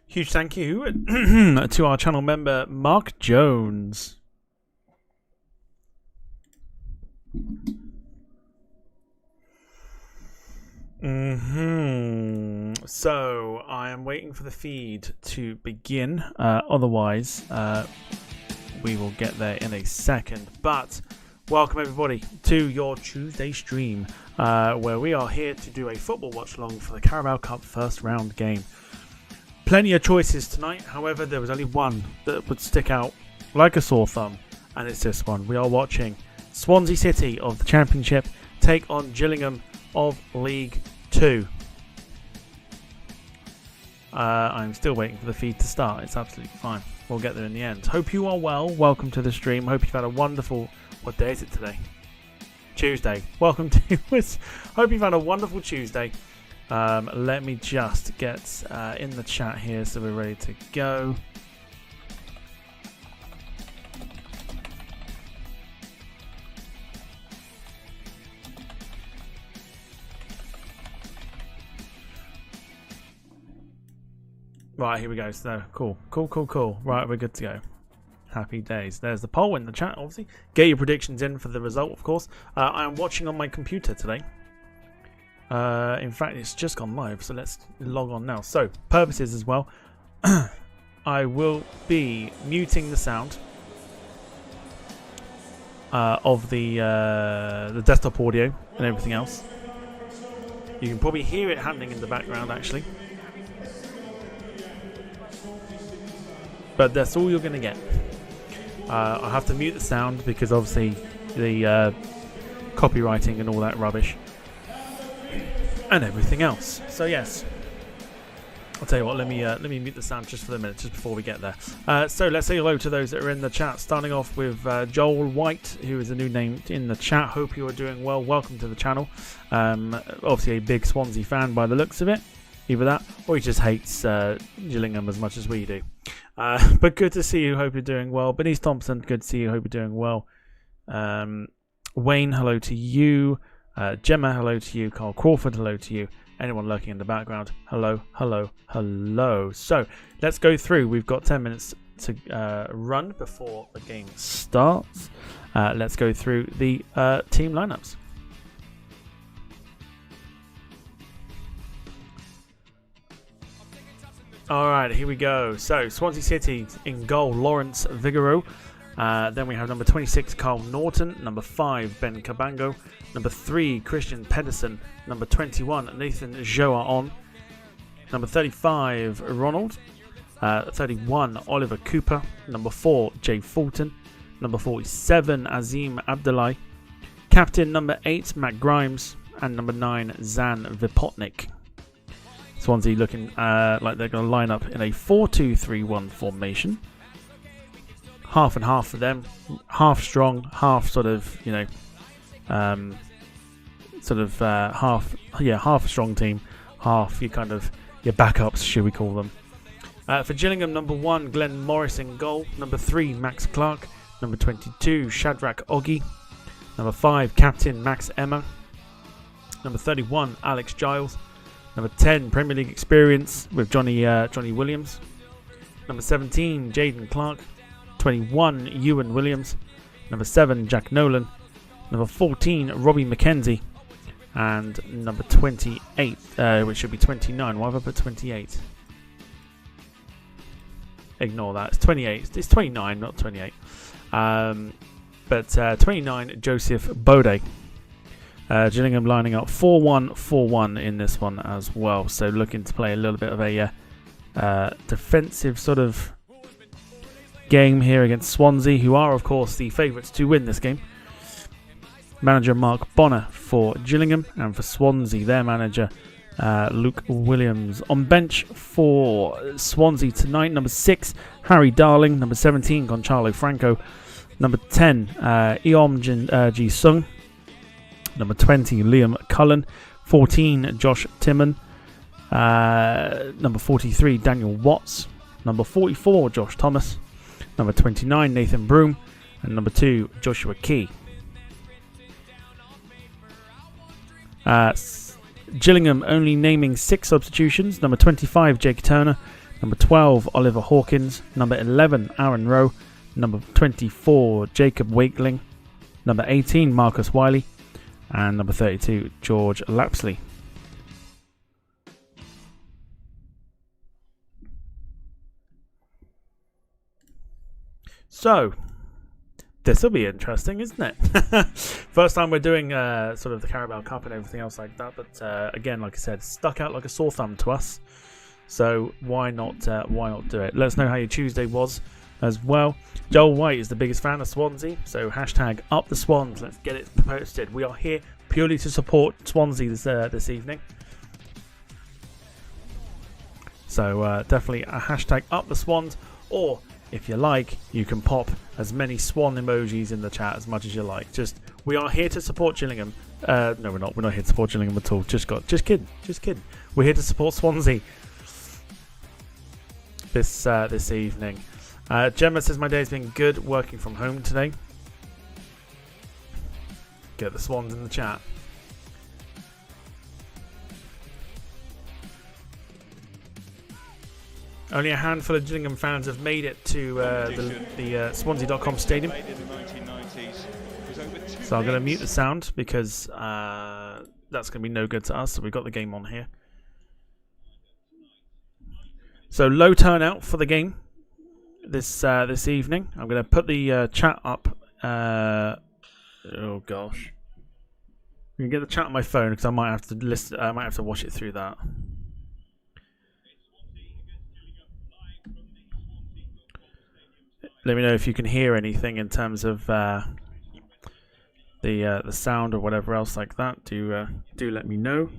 Huge thank you to our channel member, Mark Jones. So, I am waiting for the feed to begin. Otherwise, we will get there in a second. But, welcome everybody to your Tuesday stream, where we are here to do a football watch-along for the Carabao Cup First Round game. Plenty of choices tonight, however there was only one that would stick out like a sore thumb, and it's this one. We are watching Swansea City of the Championship take on Gillingham of League 2. I'm still waiting for the feed to start. It's absolutely fine. We'll get there in the end. Hope you are well. Welcome to the stream. Hope you've had a wonderful... What day is it today? Tuesday. Welcome to this. Hope you've had a wonderful Tuesday. Let me just get in the chat here so we're ready to go. Right, here we go. So, cool. Right, we're good to go. Happy days. There's the poll in the chat, obviously. Get your predictions in for the result, of course. I am watching on my computer today. In fact, it's just gone live, so let's log on now. So, purposes as well. I will be muting the sound of the desktop audio and everything else. You can probably hear it happening in the background, actually. But that's all you're going to get. I have to mute the sound because obviously the copywriting and all that rubbish and everything else. So yes, I'll tell you what. Let me mute the sound just for a minute, just before we get there. So let's say hello to those that are in the chat. Starting off with Joel White, who is a new name in the chat. Hope you are doing well. Welcome to the channel. Obviously a big Swansea fan by the looks of it. Either that, or he just hates Gillingham as much as we do. But good to see you. Hope you're doing well. Bernice Thompson, good to see you. Hope you're doing well. Wayne, hello to you. Gemma, hello to you. Carl Crawford, hello to you. Anyone lurking in the background, hello. So let's go through. We've got 10 minutes to run before the game starts. Let's go through the team lineups. Alright, here we go. So, Swansea City in goal, Lawrence Vigouroux. Then we have number 26, Carl Norton. Number 5, Ben Cabango. Number 3, Christian Pedersen. Number 21, Nathan Joa-on. Number 35, Ronald. 31, Oliver Cooper. Number 4, Jay Fulton. Number 47, Azim Abdullahi. Captain number 8, Matt Grimes. And number 9, Zan Vipotnik. Swansea looking like they're going to line up in a 4-2-3-1 formation. Half and half for them. Half strong, half sort of, you know, half a strong team, half your backups, should we call them. For Gillingham, number 1, Glenn Morris in goal. Number 3, Max Clark. Number 22, Shadrach Oggy. Number 5, Captain Max Emma. Number 31, Alex Giles. Number 10, Premier League experience with Johnny Williams. Number 17, Jaden Clark. 21, Ewan Williams. Number 7, Jack Nolan. Number 14, Robbie McKenzie. And number 28, which should be 29. Why have I put 28? Ignore that. It's 28. It's 29, not 28. But 29, Joseph Bode. Gillingham lining up 4-1-4-1 in this one as well. So looking to play a little bit of a defensive sort of game here against Swansea, who are, of course, the favourites to win this game. Manager Mark Bonner for Gillingham, and for Swansea, their manager Luke Williams. On bench for Swansea tonight, number 6, Harry Darling. Number 17, Gonçalo Franco. Number 10, Eom Ji Sung. Number 20, Liam Cullen. 14, Josh Timon. Number 43, Daniel Watts. Number 44, Josh Thomas. Number 29, Nathan Broom. And number 2, Joshua Key. Gillingham only naming 6 substitutions. Number 25, Jake Turner. Number 12, Oliver Hawkins. Number 11, Aaron Rowe. Number 24, Jacob Wakeling. Number 18, Marcus Wiley. And number 32, George Lapsley. So, this will be interesting, isn't it? First time we're doing sort of the Carabao Cup and everything else like that. But again, like I said, stuck out like a sore thumb to us. So why not do it? Let us know how your Tuesday was as well. Joel White is the biggest fan of Swansea. So hashtag up the Swans. Let's get it posted. We are here purely to support Swansea this evening. So definitely a hashtag up the Swans. Or if you like, you can pop as many swan emojis in the chat as much as you like. Just, we are here to support Gillingham. No, we're not. We're not here to support Gillingham at all. Just kidding. We're here to support Swansea this evening. Gemma says my day's been good, working from home today. Get the Swans in the chat. Only a handful of Gillingham fans have made it to the Swansea.com stadium. So I'm going to mute the sound because that's going to be no good to us. So we've got the game on here. So low turnout for the game this evening. I'm going to put the chat up. Oh gosh, you can get the chat on my phone because I might have to listen. I might have to watch it through that. Let me know if you can hear anything in terms of the sound or whatever else like that. Do let me know.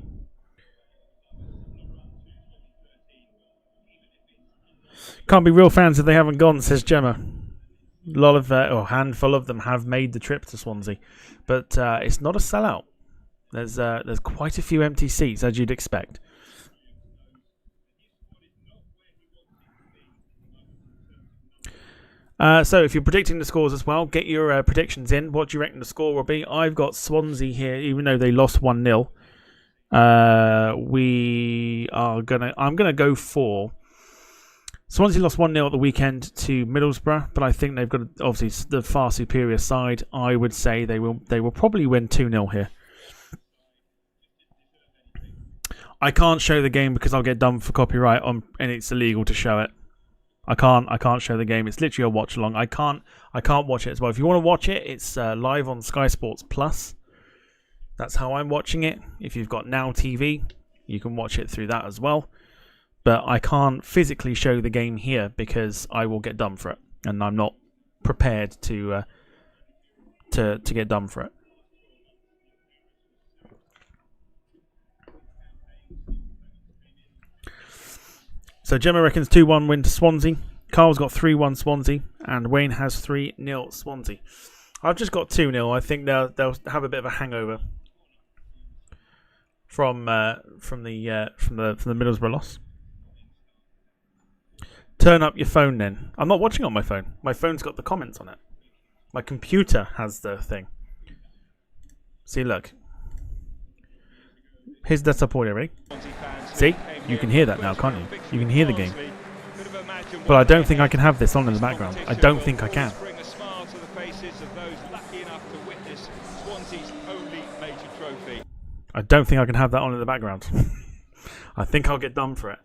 Can't be real fans if they haven't gone, says Gemma. A lot of or a handful of them have made the trip to Swansea, but it's not a sellout. There's quite a few empty seats, as you'd expect. So if you're predicting the scores as well, get your predictions in. What do you reckon the score will be? I've got Swansea here, even though they lost 1-0. I'm gonna go for Swansea lost 1-0 at the weekend to Middlesbrough, but I think they've got obviously the far superior side. I would say they will probably win 2-0 here. I can't show the game because I'll get done for copyright and it's illegal to show it. I can't show the game. It's literally a watch along. I can't watch it as well. If you want to watch it, it's live on Sky Sports Plus. That's how I'm watching it. If you've got Now TV, you can watch it through that as well. But I can't physically show the game here because I will get done for it, and I'm not prepared to get done for it. So Gemma reckons 2-1 win to Swansea. Carl's got 3-1 Swansea, and Wayne has 3-0 Swansea. I've just got 2-0. I think they'll have a bit of a hangover from the Middlesbrough loss. Turn up your phone then. I'm not watching on my phone. My phone's got the comments on it. My computer has the thing. See, look. Here's the support already. See? You can hear that now, can't you? You can hear the game. But I don't think I can have this on in the background. I don't think I can. I don't think I can have that on in the background. I think I'll get done for it.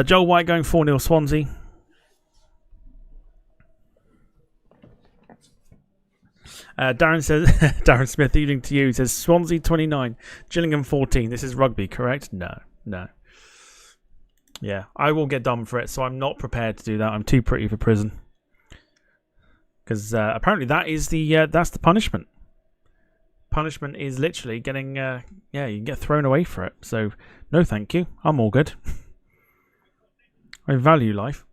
Joel White going 4-0 Swansea. Darren says, Darren Smith, evening to you, says Swansea 29, Gillingham 14. This is rugby, correct? No. Yeah, I will get done for it, so I'm not prepared to do that. I'm too pretty for prison. Because apparently that's the punishment. Punishment is literally getting, you can get thrown away for it. So, no thank you. I'm all good. I value life.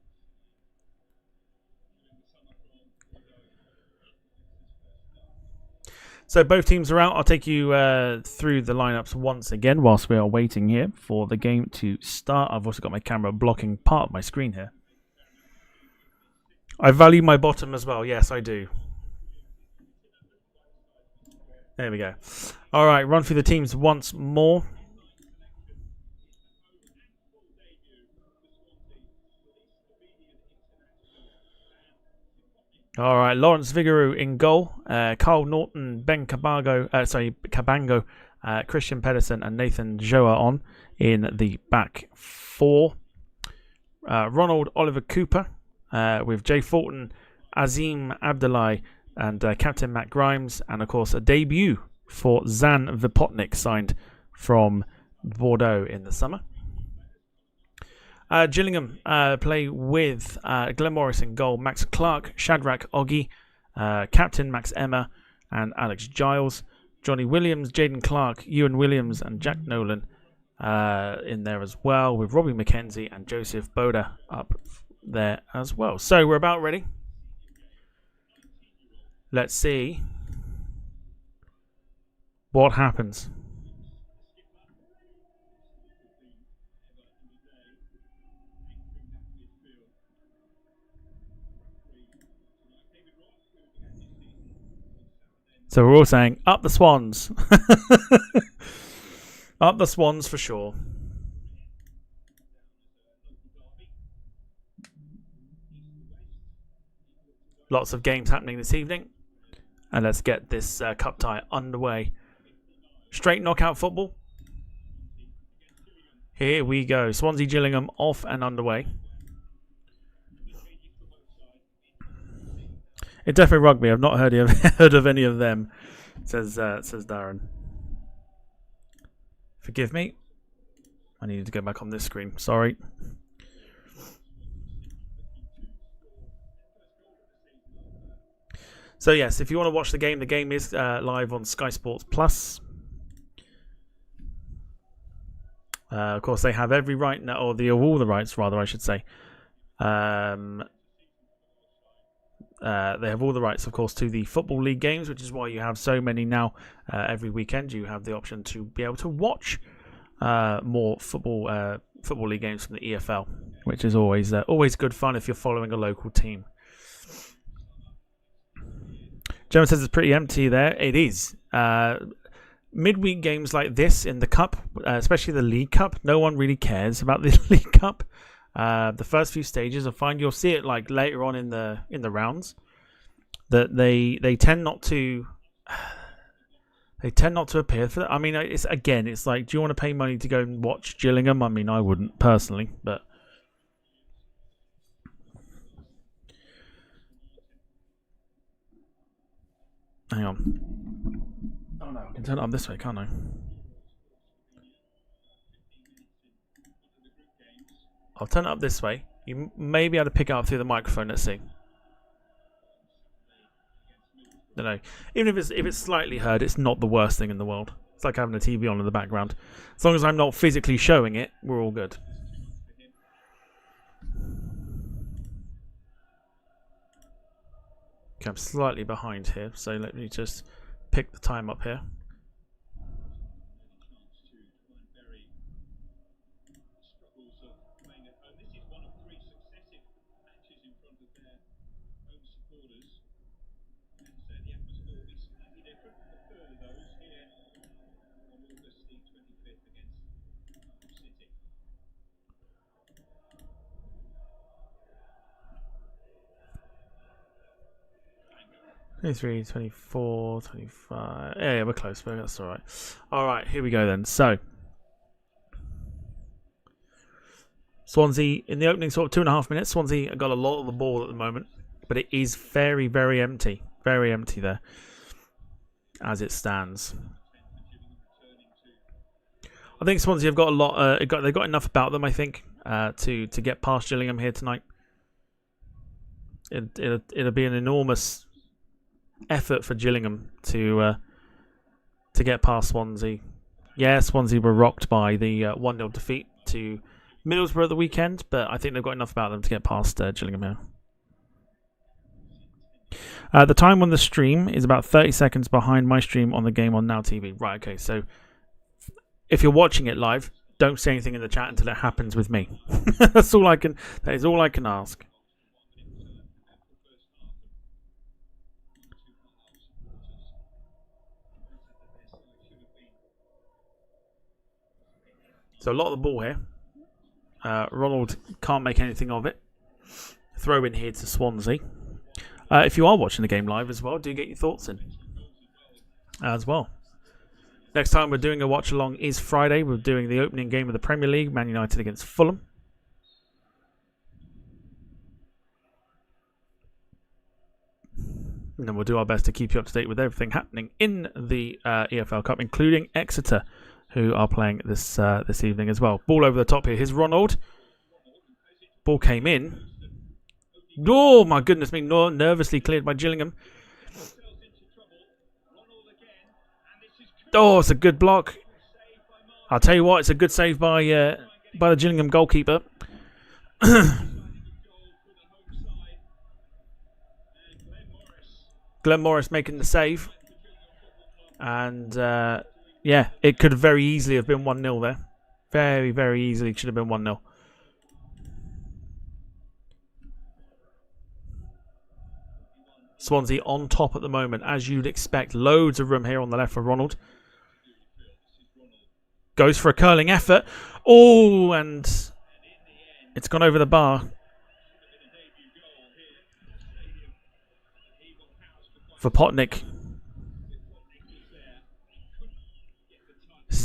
So both teams are out. I'll take you through the lineups once again whilst we are waiting here for the game to start. I've also got my camera blocking part of my screen here. I value my bottom as well. Yes, I do. There we go. All right, run through the teams once more. All right, Lawrence Vigouroux in goal. Carl Norton, Ben Cabango, Christian Pedersen, and Nathan Joa on in the back four. Ronald Oliver Cooper with Jay Fulton, Azim Abdullahi, and Captain Matt Grimes, and of course a debut for Zan Vipotnik, signed from Bordeaux in the summer. Gillingham play with Glenn Morris in goal, Max Clark, Shadrach Oggy, Captain Max Emma, and Alex Giles. Johnny Williams, Jaden Clark, Ewan Williams, and Jack Nolan in there as well, with Robbie McKenzie and Joseph Boda up there as well. So we're about ready. Let's see what happens. So we're all saying, up the Swans. Up the Swans for sure. Lots of games happening this evening. And let's get this cup tie underway. Straight knockout football. Here we go. Swansea Gillingham off and underway. It's definitely rugby. I've not heard of any of them, says Darren. Forgive me. I needed to go back on this screen. Sorry. So yes, if you want to watch the game is live on Sky Sports Plus. Of course, they have every right now, or all the rights, rather, I should say. They have all the rights, of course, to the Football League games, which is why you have so many now. Every weekend, you have the option to be able to watch more Football League games from the EFL, which is always good fun if you're following a local team. Gemma says it's pretty empty there. It is. Midweek games like this in the Cup, especially the League Cup, no one really cares about the League Cup. The first few stages, I find you'll see it like later on in the rounds that they tend not to appear for that. I mean, it's like, do you want to pay money to go and watch Gillingham? I mean, I wouldn't personally, but hang on. Oh no, I can turn it up this way, can't I? I'll turn it up this way. You may be able to pick it up through the microphone. Let's see. Don't know. Even if it's slightly heard, it's not the worst thing in the world. It's like having a TV on in the background. As long as I'm not physically showing it, we're all good. Okay, I'm slightly behind here, so let me just pick the time up here. "23, 24, 25. Yeah, we're close, but that's alright. Alright, here we go then. So, Swansea, in the opening sort of 2.5 minutes, Swansea got a lot of the ball at the moment, but it is very, very empty. Very empty there, as it stands. I think Swansea have got a lot. They've got enough about them, I think, to get past Gillingham here tonight. It'll be an enormous effort for Gillingham to get past Swansea. Yeah, Swansea were rocked by the 1-0 defeat to Middlesbrough at the weekend, but I think they've got enough about them to get past Gillingham here. The time on the stream is about 30 seconds behind my stream on the game on Now TV. Right, okay, so if you're watching it live, don't say anything in the chat until it happens with me. That is all I can ask. So a lot of the ball here. Ronald can't make anything of it. Throw in here to Swansea. If you are watching the game live as well, do get your thoughts in as well. Next time we're doing a watch along is Friday. We're doing the opening game of the Premier League, Man United against Fulham. And then we'll do our best to keep you up to date with everything happening in the EFL Cup, including Exeter, who are playing this evening as well. Ball over the top here. Here's Ronald. Ball came in. Oh, my goodness me. Nervously cleared by Gillingham. Oh, it's a good block. I'll tell you what, it's a good save by the Gillingham goalkeeper. Glenn Morris making the save. And, yeah, it could very easily have been 1-0 there. Very, very easily should have been 1-0. Swansea on top at the moment, as you'd expect. Loads of room here on the left for Ronald. Goes for a curling effort. Oh, and it's gone over the bar. For Potnick.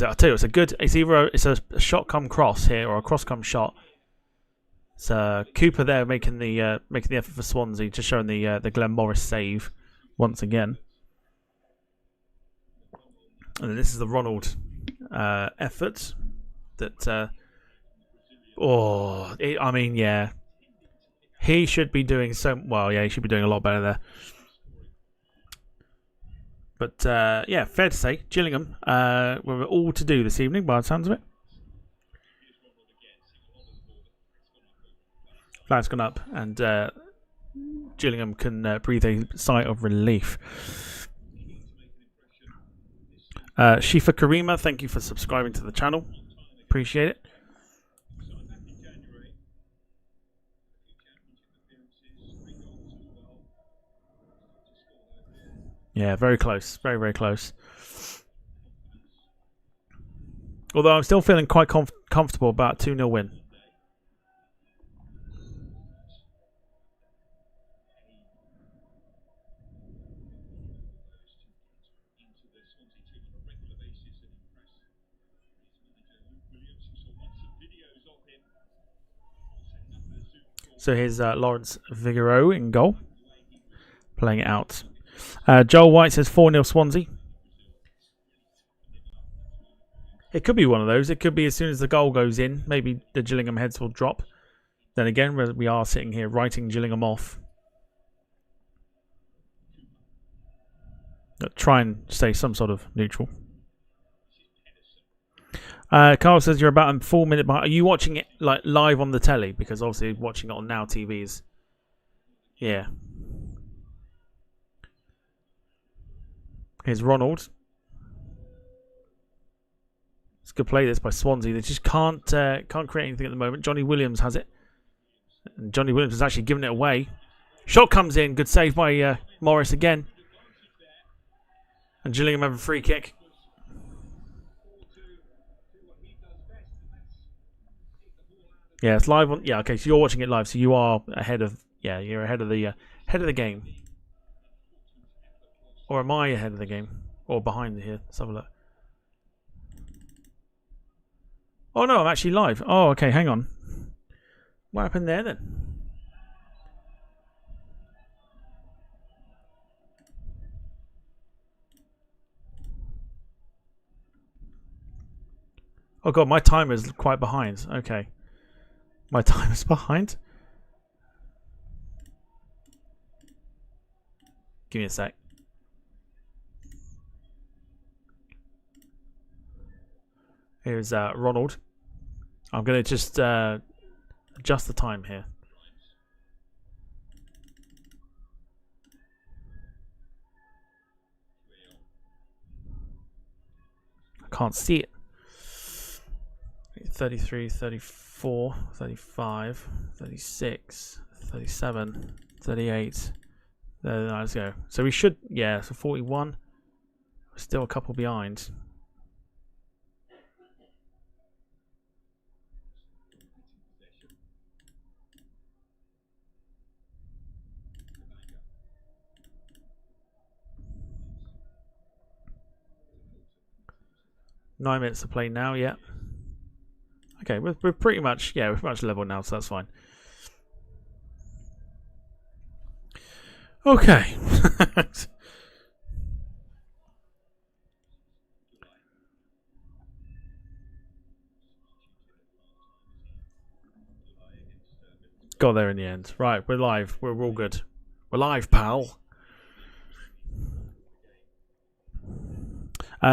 I'll tell you, it's a shot come cross here, or a cross come shot. It's Cooper there making the effort for Swansea, just showing the Glenn Morris save once again. And then this is the Ronald effort that. I mean, yeah, he should be doing so well. Yeah, he should be doing a lot better there. But yeah, fair to say, Gillingham were all to do this evening by the sounds of it. Flag's gone up, and Gillingham can breathe a sigh of relief. Shifa Karima, thank you for subscribing to the channel. Appreciate it. Yeah, very close. Very, very close. Although I'm still feeling quite comfortable about 2-0 win. So here's Lawrence Vigoureau in goal. Playing it out. Joel White says 4-0 Swansea. It could be one of those. It could be as soon as the goal goes in, maybe the Gillingham heads will drop. Then again, we are sitting here writing Gillingham off. Try and stay some sort of neutral. Carl says you're about a 4 minute behind. Are you watching it like live on the telly? Because obviously watching it on Now TV is... Yeah. Here's Ronald. It's a good play this by Swansea. They just can't create anything at the moment. Johnny Williams has it. And Johnny Williams has actually given it away. Shot comes in. Good save by Morris again. And Gillingham have a free kick. Yeah, it's live on. Yeah, okay. So you're watching it live. So you are ahead of. Yeah, you're ahead of the game. Or am I ahead of the game? Or behind here? Let's have a look. Oh no, I'm actually live. Oh, okay. Hang on. What happened there then? Oh god, my timer's quite behind. Okay. My timer's behind? Give me a sec. Here's Ronald. I'm going to just adjust the time here. I can't see it. 33, 34, 35, 36, 37, 38. Let's go. So we should, yeah, so 41. We're still a couple behind. 9 minutes to play now. Yeah. Okay, we're pretty much level now, so that's fine. Okay. Got there in the end. Right, we're live. We're all good. We're live, pal.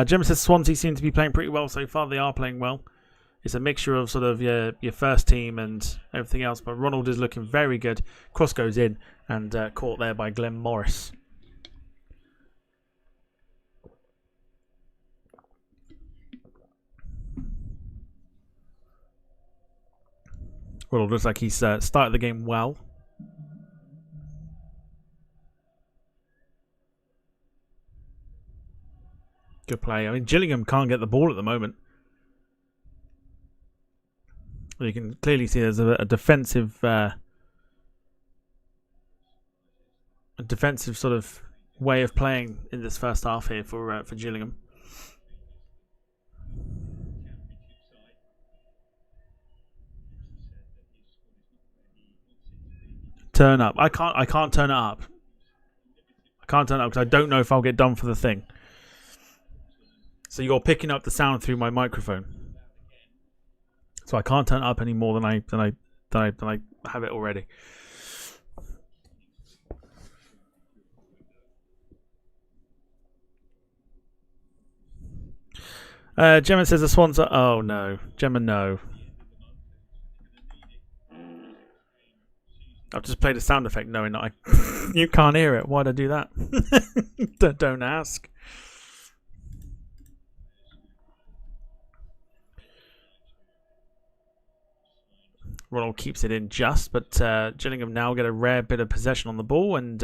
Gemma says Swansea seem to be playing pretty well so far. They are playing well. It's a mixture of sort of your first team and everything else, but Ronald is looking very good. Cross goes in and caught there by Glenn Morris. Ronald looks like he's started the game well. Good play. I mean, Gillingham can't get the ball at the moment. You can clearly see there's a defensive sort of way of playing in this first half here for Gillingham. Turn up. I can't turn it up. I can't turn it up because I don't know if I'll get done for the thing. So you're picking up the sound through my microphone. So I can't turn it up any more than I have it already. Gemma says the Swans are... Oh, no. Gemma, no. I've just played a sound effect knowing that you can't hear it. Why'd I do that? Don't ask. Ronald keeps it in just, but Gillingham now get a rare bit of possession on the ball, and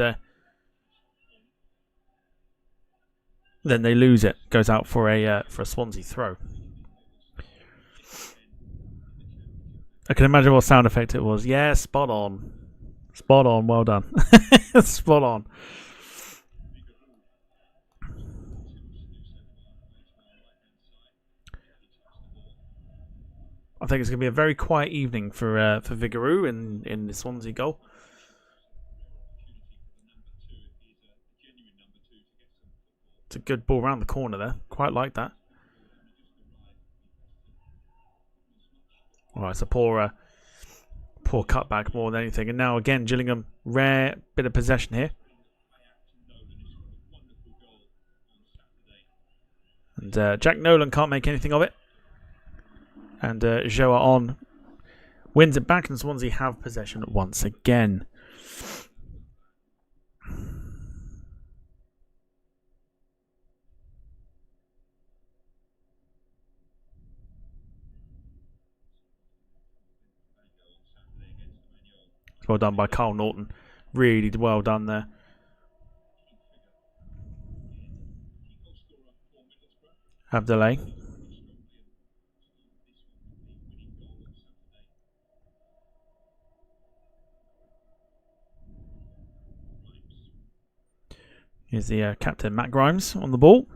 then they lose it. Goes out for a Swansea throw. I can imagine what sound effect it was. Yeah, spot on. Spot on. Well done. Spot on. I think it's going to be a very quiet evening for Vigouroux in the Swansea goal. It's a good ball around the corner there. Quite like that. All right, it's a poor cutback more than anything. And now again, Gillingham, rare bit of possession here. And Jack Nolan can't make anything of it. And Joa on wins it back, and Swansea have possession once again. Well done by Carl Norton. Really well done there. Abdelay. Here's the captain, Matt Grimes, on the ball.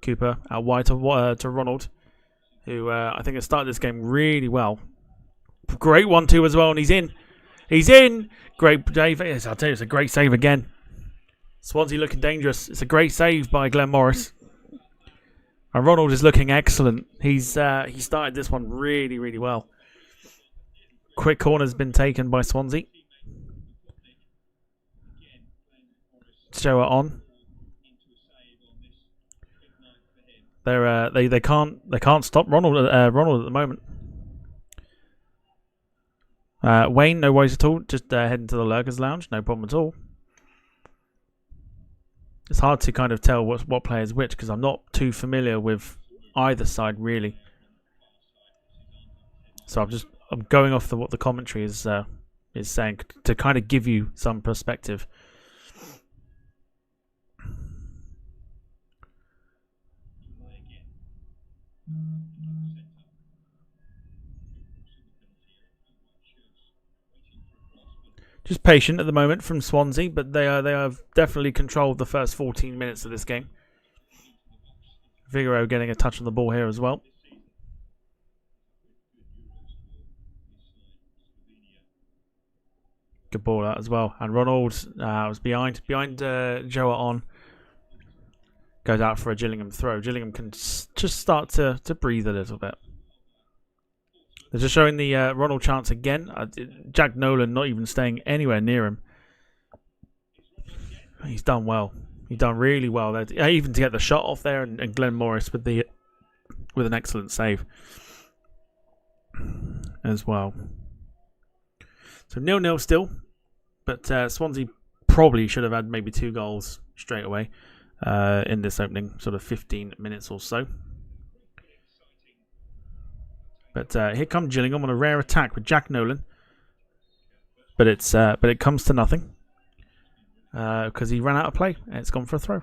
Cooper out wide to Ronald, who I think has started this game really well. Great 1-2 as well, and he's in. He's in. Great save. Yes, I'll tell you, it's a great save again. Swansea looking dangerous. It's a great save by Glenn Morris. And Ronald is looking excellent. He started this one really, really well. Quick corner's been taken by Swansea. Show it on. They can't stop Ronald at the moment. Wayne, no worries at all. Just heading to the Lurkers Lounge, no problem at all. It's hard to kind of tell what player's which because I'm not too familiar with either side really. So I'm going off what the commentary is saying to kind of give you some perspective. Just patient at the moment from Swansea, but they have definitely controlled the first 14 minutes of this game. Figueroa getting a touch on the ball here as well. Good ball out as well. And Ronald was behind Joa on. Goes out for a Gillingham throw. Gillingham can just start to breathe a little bit. They're just showing the Ronald chance again. Jack Nolan not even staying anywhere near him. He's done well. He's done really well there. Even to get the shot off there, and Glenn Morris with an excellent save as well. So 0-0 still, but Swansea probably should have had maybe 2 goals straight away in this opening sort of 15 minutes or so. But here comes Gillingham on a rare attack with Jack Nolan. But it comes to nothing because he ran out of play and it's gone for a throw.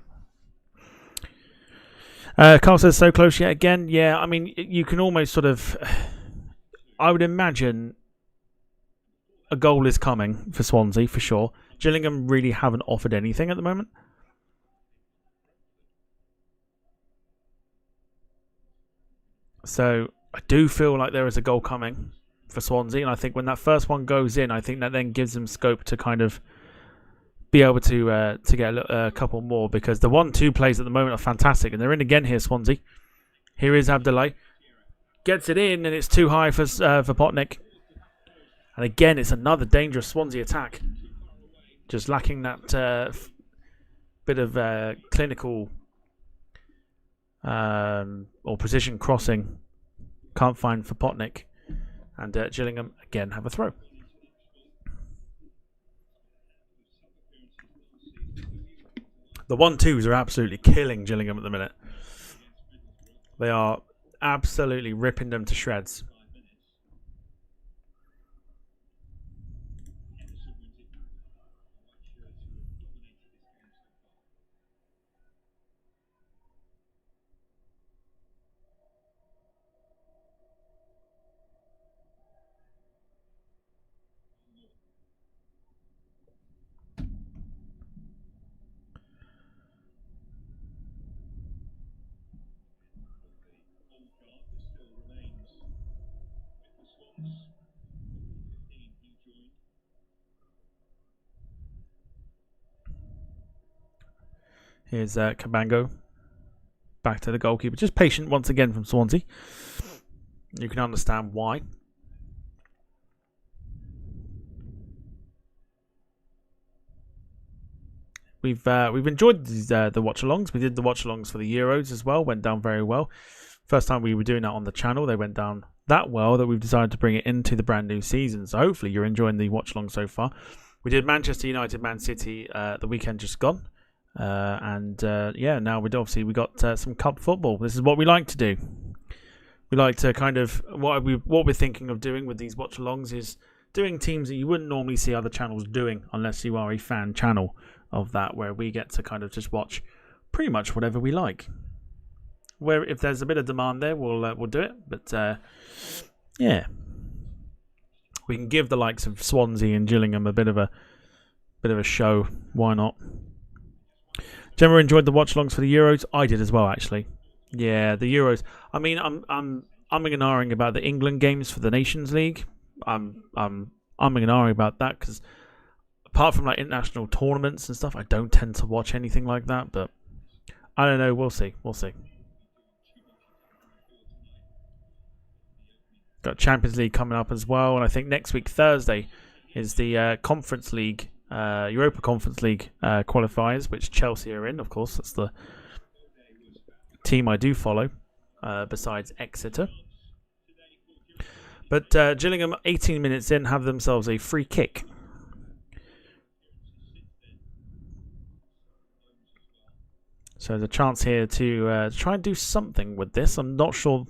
Carl says so close yet again. Yeah, I mean you can almost sort of. I would imagine a goal is coming for Swansea for sure. Gillingham really haven't offered anything at the moment. So I do feel like there is a goal coming for Swansea, and I think when that first one goes in, I think that then gives them scope to kind of be able to get a couple more, because the 1-2 plays at the moment are fantastic, and they're in again here, Swansea. Here is Abdoulaye. Gets it in, and it's too high for Potnik. And again, it's another dangerous Swansea attack. Just lacking that bit of clinical or precision crossing. Can't find for Potnik. And Gillingham again have a throw. The 1-2s are absolutely killing Gillingham at the minute. They are absolutely ripping them to shreds. Here's Cabango. Back to the goalkeeper. Just patient once again from Swansea. You can understand why. We've enjoyed the watch-alongs. We did the watch-alongs for the Euros as well. Went down very well. First time we were doing that on the channel. They went down that well that we've decided to bring it into the brand new season. So hopefully you're enjoying the watch-along so far. We did Manchester United, Man City the weekend just gone. Yeah, now we got some cup football. This is what we like to do. We like to kind of what we're thinking of doing with these watch-alongs is doing teams that you wouldn't normally see other channels doing unless you are a fan channel of that, where we get to kind of just watch pretty much whatever we like. Where if there's a bit of demand there, we'll do it. But yeah, we can give the likes of Swansea and Gillingham a bit of a show. Why not? Gemma enjoyed the watch-alongs for the Euros. I did as well, actually. Yeah, the Euros. I mean, I'm ignoring about the England games for the Nations League. I'm ignoring about that because apart from like international tournaments and stuff, I don't tend to watch anything like that. But I don't know. We'll see. Got Champions League coming up as well, and I think next week Thursday is the Conference League. Europa Conference League qualifiers, which Chelsea are in, of course. That's the team I do follow, besides Exeter. But Gillingham, 18 minutes in, have themselves a free kick. So there's a chance here to try and do something with this. I'm not sure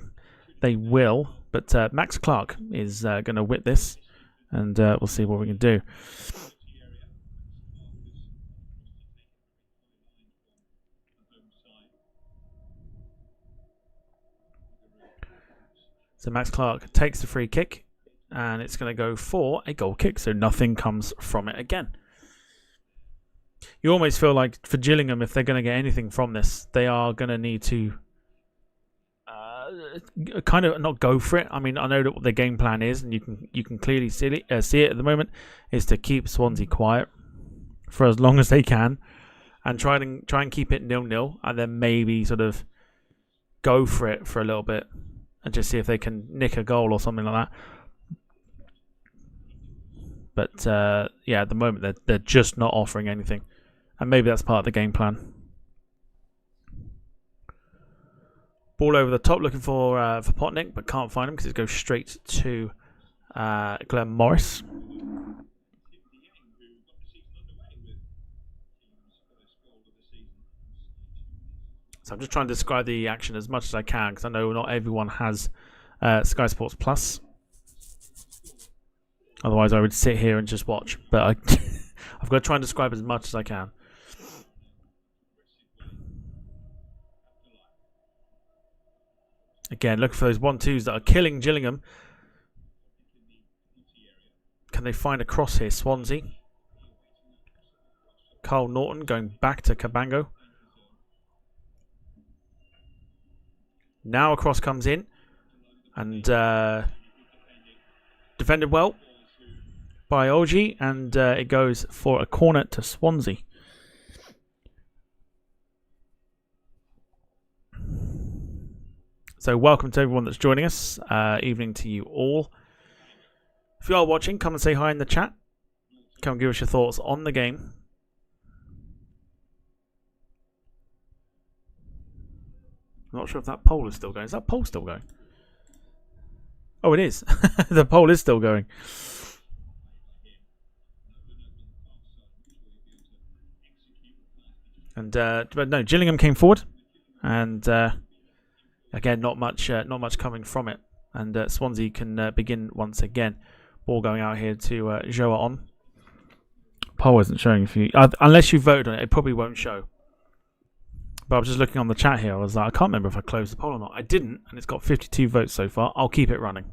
they will, but Max Clark is going to whip this, and we'll see what we can do. So Max Clark takes the free kick, and it's going to go for a goal kick, so nothing comes from it again. You almost feel like for Gillingham, if they're going to get anything from this, they are going to need to kind of not go for it. I mean, I know that what their game plan is, and you can clearly see it at the moment, is to keep Swansea quiet for as long as they can, and try and keep it 0-0, and then maybe sort of go for it for a little bit and just see if they can nick a goal or something like that. But yeah, at the moment they're just not offering anything, and maybe that's part of the game plan. Ball over the top, looking for Potnick, but can't find him because it goes straight to Glenn Morris. So I'm just trying to describe the action as much as I can, because I know not everyone has Sky Sports Plus. Otherwise, I would sit here and just watch. But I've got to try and describe as much as I can. Again, looking for those 1-2s that are killing Gillingham. Can they find a cross here? Swansea. Carl Norton going back to Cabango. Now a cross comes in. And defended well by Oji. And it goes for a corner to Swansea. So welcome to everyone that's joining us. Evening to you all. If you are watching, come and say hi in the chat. Come and give us your thoughts on the game. I'm not sure if that poll is still going. Is that poll still going? Oh, it is. The poll is still going. And but no, Gillingham came forward, and again, not much coming from it. And Swansea can begin once again. Ball going out here to Joa on. Poll isn't showing if you unless you voted on it. It probably won't show. But I was just looking on the chat here. I was like, I can't remember if I closed the poll or not. I didn't, and it's got 52 votes so far. I'll keep it running.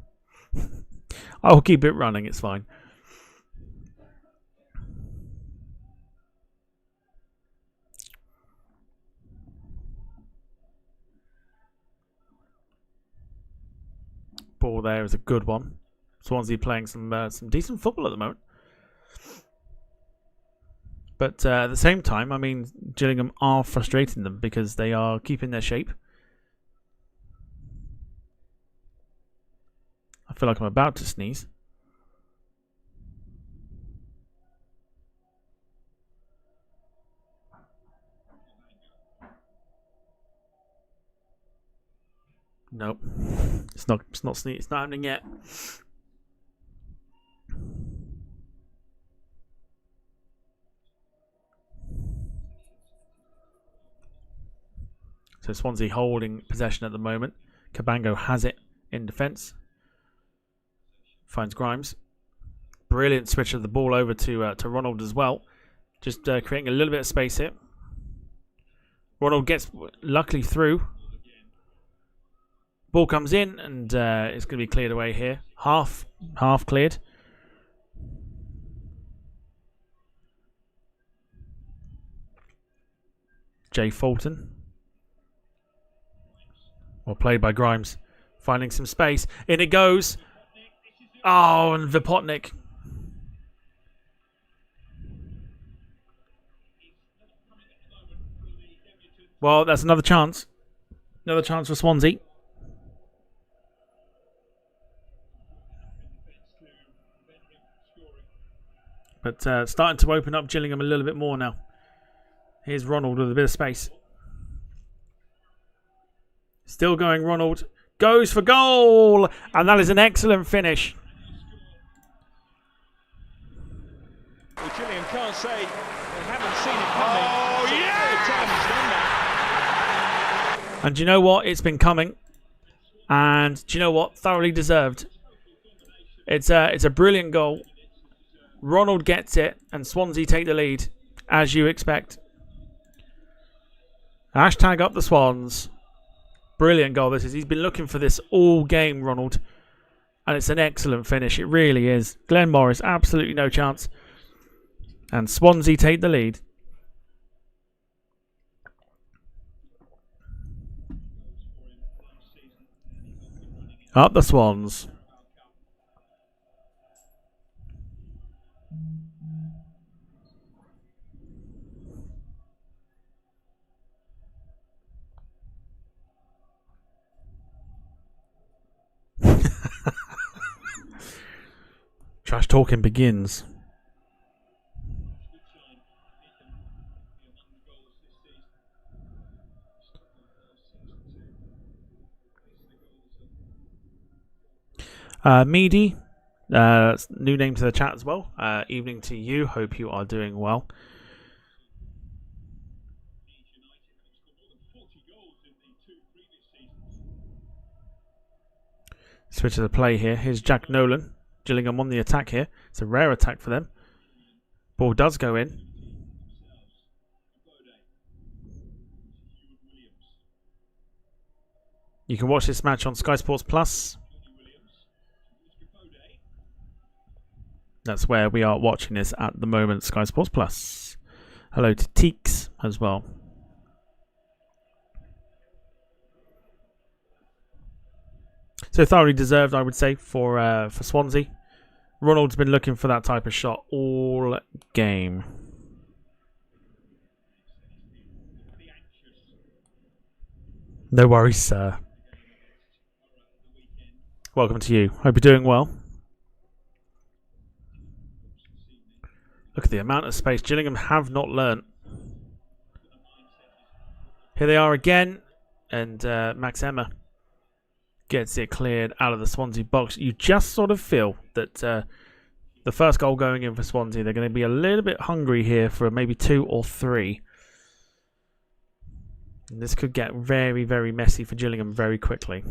I'll keep it running. It's fine. Ball there is a good one. Swansea playing some decent football at the moment. But at the same time, I mean, Gillingham are frustrating them because they are keeping their shape. I feel like I'm about to sneeze. Nope. It's not sneeze. It's not happening yet. So Swansea holding possession at the moment. Cabango has it in defence. Finds Grimes. Brilliant switch of the ball over to Ronald as well. Just creating a little bit of space here. Ronald gets luckily through. Ball comes in and it's going to be cleared away here. Half cleared. Jay Fulton. Well played by Grimes. Finding some space. In it goes. Oh, and Vipotnik. Well, that's another chance. Another chance for Swansea. But starting to open up Gillingham a little bit more now. Here's Ronald with a bit of space. Still going, Ronald. Goes for goal! And that is an excellent finish. Well, Gillingham can't say they haven't seen it coming. Oh, yeah! And do you know what? It's been coming. And do you know what? Thoroughly deserved. It's a brilliant goal. Ronald gets it, and Swansea take the lead, as you expect. Hashtag up the Swans. Brilliant goal this is. He's been looking for this all game, Ronald. And it's an excellent finish. It really is. Glenn Morris, absolutely no chance. And Swansea take the lead. Up the Swans. Trash talking begins. Meady, new name to the chat as well. Evening to you. Hope you are doing well. Switch to the play here. Here's Jack Nolan. Gillingham on the attack here. It's a rare attack for them. Ball does go in. You can watch this match on Sky Sports Plus. That's where we are watching this at the moment, Sky Sports Plus. Hello to Teeks as well. So thoroughly deserved, I would say, for Swansea. Ronald's been looking for that type of shot all game. No worries, sir. Welcome to you. Hope you're doing well. Look at the amount of space. Gillingham have not learnt. Here they are again. And Max Emma gets it cleared out of the Swansea box. You just sort of feel that the first goal going in for Swansea, they're going to be a little bit hungry here for maybe 2 or 3. And this could get very, very messy for Gillingham very quickly.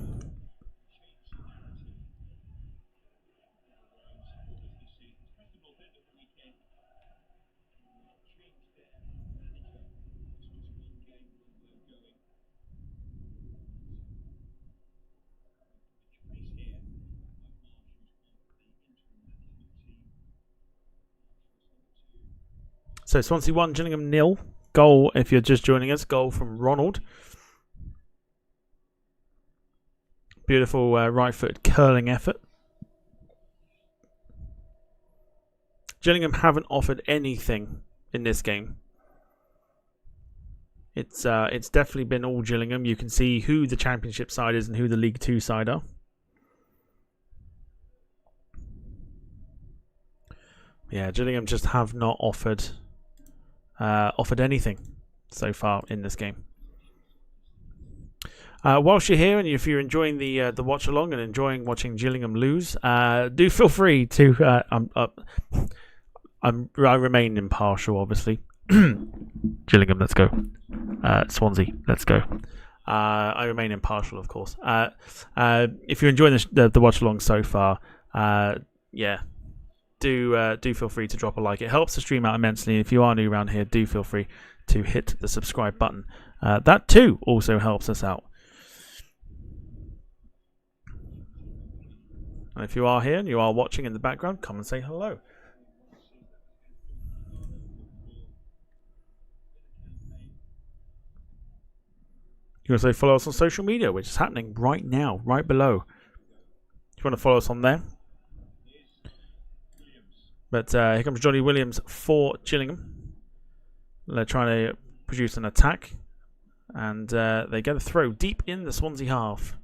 So Swansea 1, Gillingham 0. Goal, if you're just joining us, goal from Ronald. Beautiful right-footed curling effort. Gillingham haven't offered anything in this game. It's definitely been all Gillingham. You can see who the Championship side is and who the League 2 side are. Yeah, Gillingham just have not offered anything so far in this game. Whilst you're here and if you're enjoying the watch along and enjoying watching Gillingham lose, do feel free to. I remain impartial, obviously. Gillingham, let's go. Swansea, let's go. I remain impartial, of course. If you're enjoying the watch along so far, yeah. Do feel free to drop a like. It helps the stream out immensely. And if you are new around here, do feel free to hit the subscribe button. That too also helps us out. And if you are here and you are watching in the background, come and say hello. You can also follow us on social media, which is happening right now, right below. If you want to follow us on there. But here comes Johnny Williams for Gillingham. They're trying to produce an attack. And they get a throw deep in the Swansea half.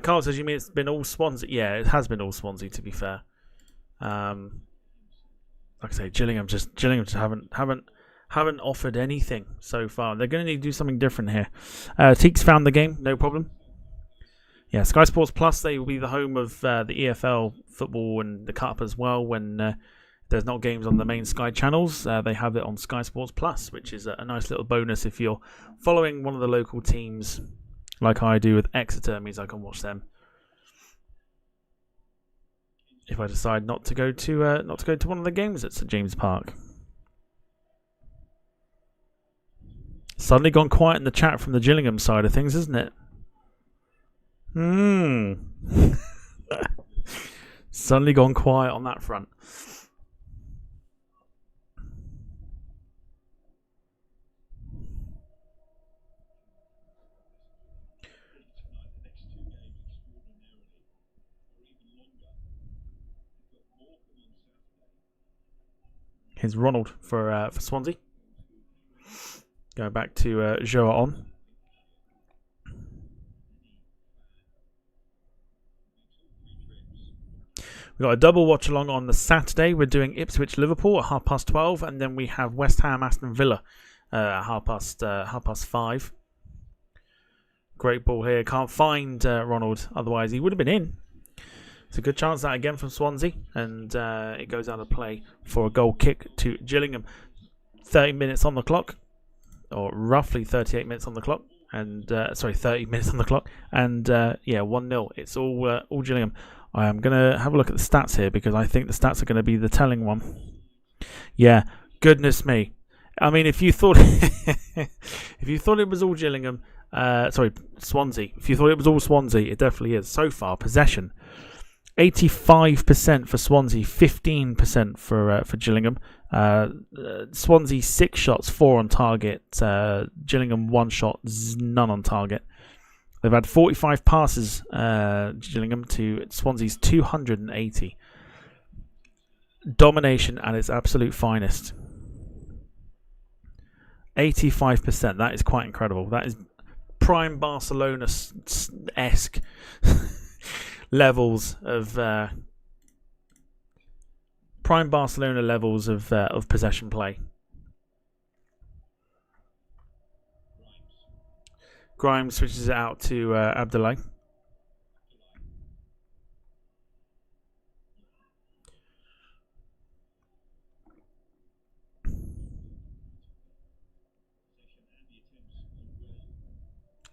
Carl says, you mean it's been all Swansea? Yeah, it has been all Swansea, to be fair. Like I say, Gillingham just haven't offered anything so far. They're going to need to do something different here. Teeks found the game, no problem. Yeah, Sky Sports Plus, they will be the home of the EFL football and the Cup as well. When there's not games on the main Sky channels, they have it on Sky Sports Plus, which is a nice little bonus if you're following one of the local teams, like I do with Exeter. It means I can watch them. If I decide not to go to one of the games at St James Park. Suddenly gone quiet in the chat from the Gillingham side of things, isn't it? Suddenly gone quiet on that front. Here's Ronald for Swansea. Going back to Joa on. We've got a double watch along on the Saturday. We're doing Ipswich Liverpool at 12:30, and then we have West Ham Aston Villa at 5:30. Great ball here. Can't find Ronald, otherwise he would have been in. It's a good chance that again from Swansea, and it goes out of play for a goal kick to Gillingham. 30 minutes on the clock, or roughly 38 minutes on the clock, and 30 minutes on the clock, and 1-0. It's all Gillingham. I am gonna have a look at the stats here because I think the stats are going to be the telling one. Yeah, goodness me. I mean, if you thought it was all Gillingham, Swansea. If you thought it was all Swansea, it definitely is. So far, possession 85% for Swansea, 15% for Gillingham. Swansea 6 shots, 4 on target. Gillingham 1 shot, none on target. They've had 45 passes, Gillingham, to Swansea's 280. Domination at its absolute finest. 85%. That is quite incredible. That is prime Barcelona-esque levels of possession play. Grimes switches it out to Abdullah.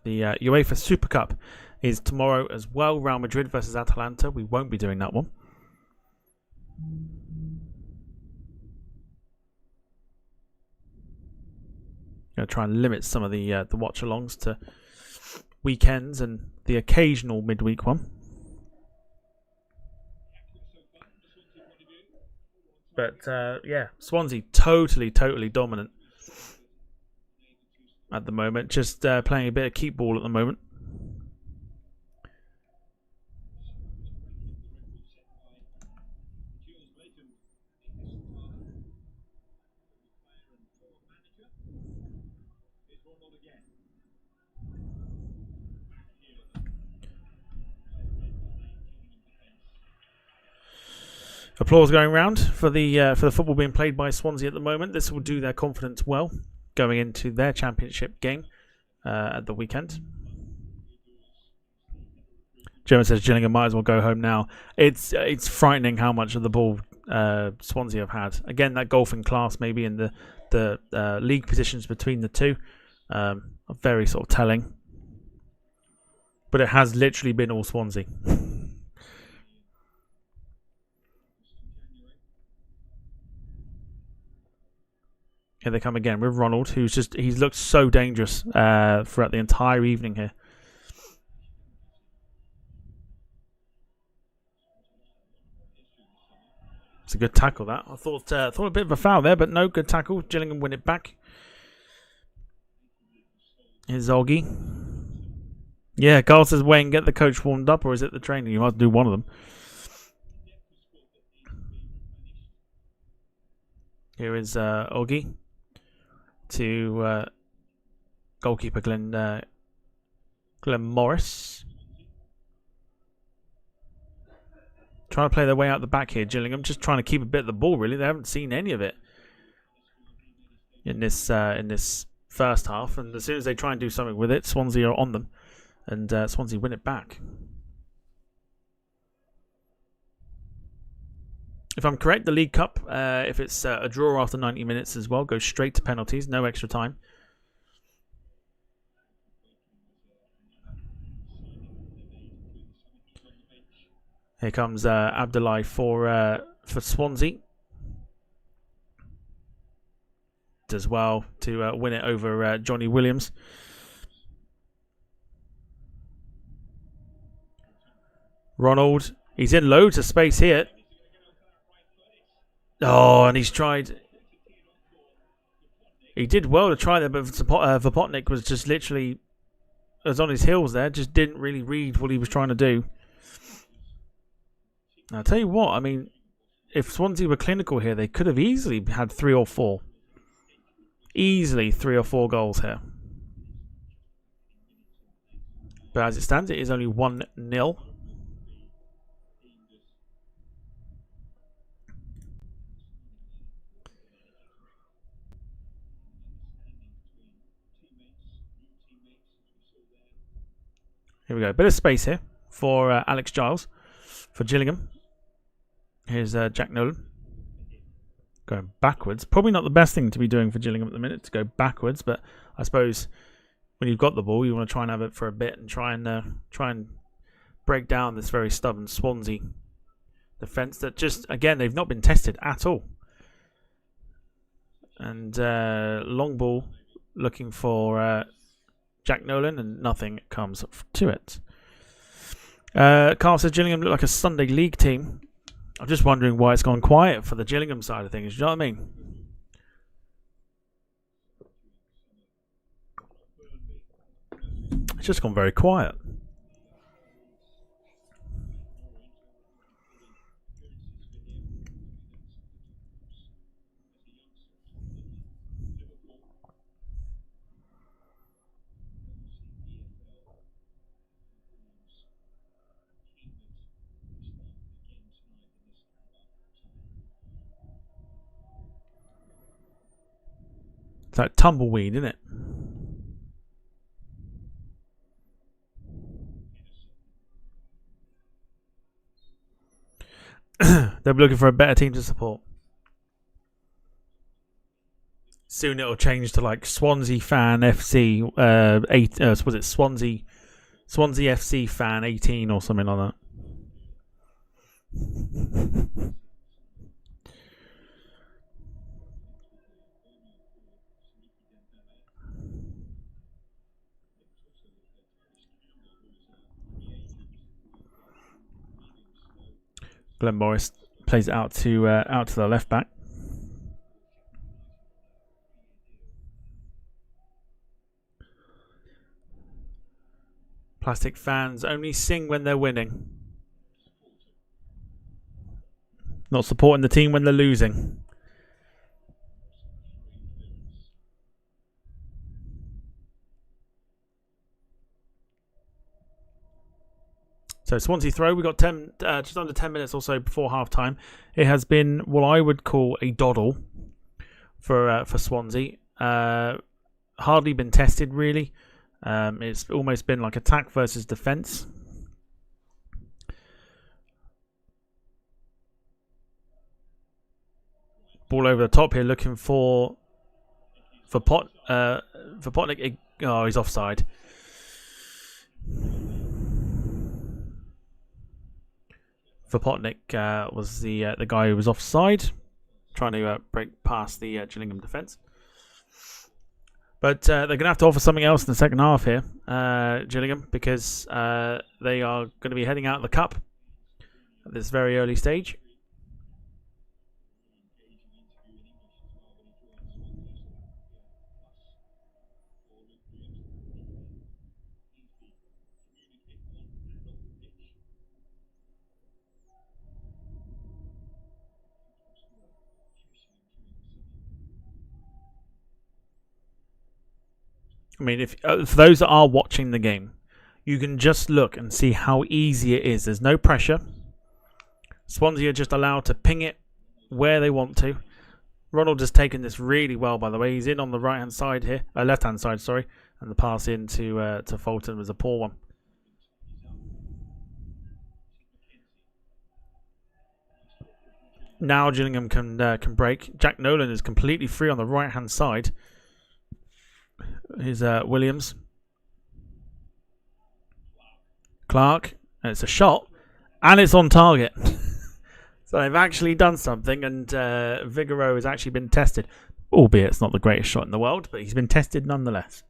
The UEFA Super Cup is tomorrow as well. Real Madrid versus Atalanta. We won't be doing that one. Going to try and limit some of the watch-alongs to weekends and the occasional midweek one. But Swansea totally dominant at the moment. Just playing a bit of keep ball at the moment. Applause going round for the football being played by Swansea at the moment. This will do their confidence well going into their championship game at the weekend. German says Gillingham might as well go home now. It's frightening how much of the ball Swansea have had. Again, that golfing class maybe in the league positions between the two are very sort of telling. But it has literally been all Swansea. Here they come again with Ronald, he's looked so dangerous throughout the entire evening here. It's a good tackle that. I thought a bit of a foul there, but no, good tackle. Gillingham win it back. Here's Zoggy. Yeah, Carl says, Wayne, get the coach warmed up, or is it the training? You must do one of them. Here is Oggy to goalkeeper Glenn Morris. Trying to play their way out the back here, Gillingham. Just trying to keep a bit of the ball, really. They haven't seen any of it in this first half. And as soon as they try and do something with it, Swansea are on them. And Swansea win it back. If I'm correct, the League Cup, if it's a draw after 90 minutes as well, goes straight to penalties, no extra time. Here comes Abdullah for Swansea. Does well to win it over Johnny Williams. Ronald, he's in loads of space here. Oh, and he's tried. He did well to try that, but Vopotnik was just literally was on his heels there. Just didn't really read what he was trying to do. I'll tell you what, I mean, if Swansea were clinical here, they could have easily had 3 or 4. Easily 3 or 4 goals here. But as it stands, it is only 1-0. Here we go. Bit of space here for Alex Giles for Gillingham. Here's Jack Nolan. Going backwards. Probably not the best thing to be doing for Gillingham at the minute, to go backwards, but I suppose when you've got the ball, you want to try and have it for a bit and try and break down this very stubborn Swansea defence that just, again, they've not been tested at all. And long ball looking for Jack Nolan, and nothing comes to it. Carl says Gillingham look like a Sunday League team. I'm just wondering why it's gone quiet for the Gillingham side of things. Do you know what I mean? It's just gone very quiet. It's like tumbleweed, isn't it? They'll be looking for a better team to support. Soon it'll change to like Swansea Fan FC was it Swansea FC Fan 18 or something like that. Glenn Morris plays it out to the left back. Plastic fans only sing when they're winning. Not supporting the team when they're losing. So Swansea throw. We got just under 10 minutes or so before half time. It has been what I would call a doddle for Swansea. Hardly been tested really. It's almost been like attack versus defence. Ball over the top here, looking for Potnick. Oh, he's offside. For Potnick was the guy who was offside, trying to break past the Gillingham defence. But they're going to have to offer something else in the second half here, Gillingham, because they are going to be heading out of the cup at this very early stage. I mean, if for those that are watching the game, you can just look and see how easy it is. There's no pressure. Swansea are just allowed to ping it where they want to. Ronald has taken this really well, by the way. He's in on the right-hand side here, left-hand side, sorry, and the pass in to Fulton was a poor one. Now Gillingham can break. Jack Nolan is completely free on the right-hand side. Here's Williams. Clark. And it's a shot. And it's on target. So they've actually done something. And Vigoro has actually been tested. Albeit it's not the greatest shot in the world. But he's been tested nonetheless.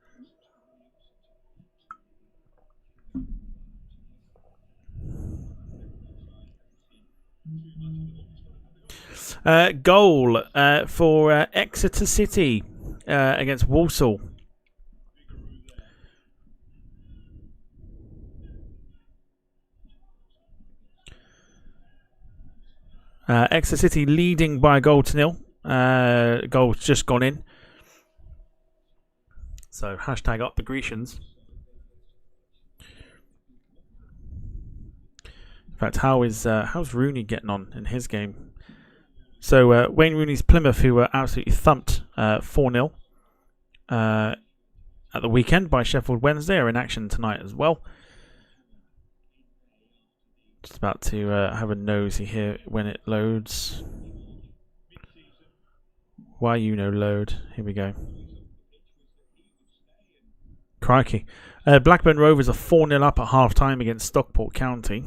Goal for Exeter City against Walsall. Exeter City leading by a goal to nil. Goal's just gone in. So hashtag up the Grecians. In fact, how's Rooney getting on in his game? So Wayne Rooney's Plymouth, who were absolutely thumped 4-0 at the weekend by Sheffield Wednesday, are in action tonight as well. Just about to have a nosy here when it loads. Why you no load? Here we go. Crikey. Blackburn Rovers are 4-0 up at half-time against Stockport County.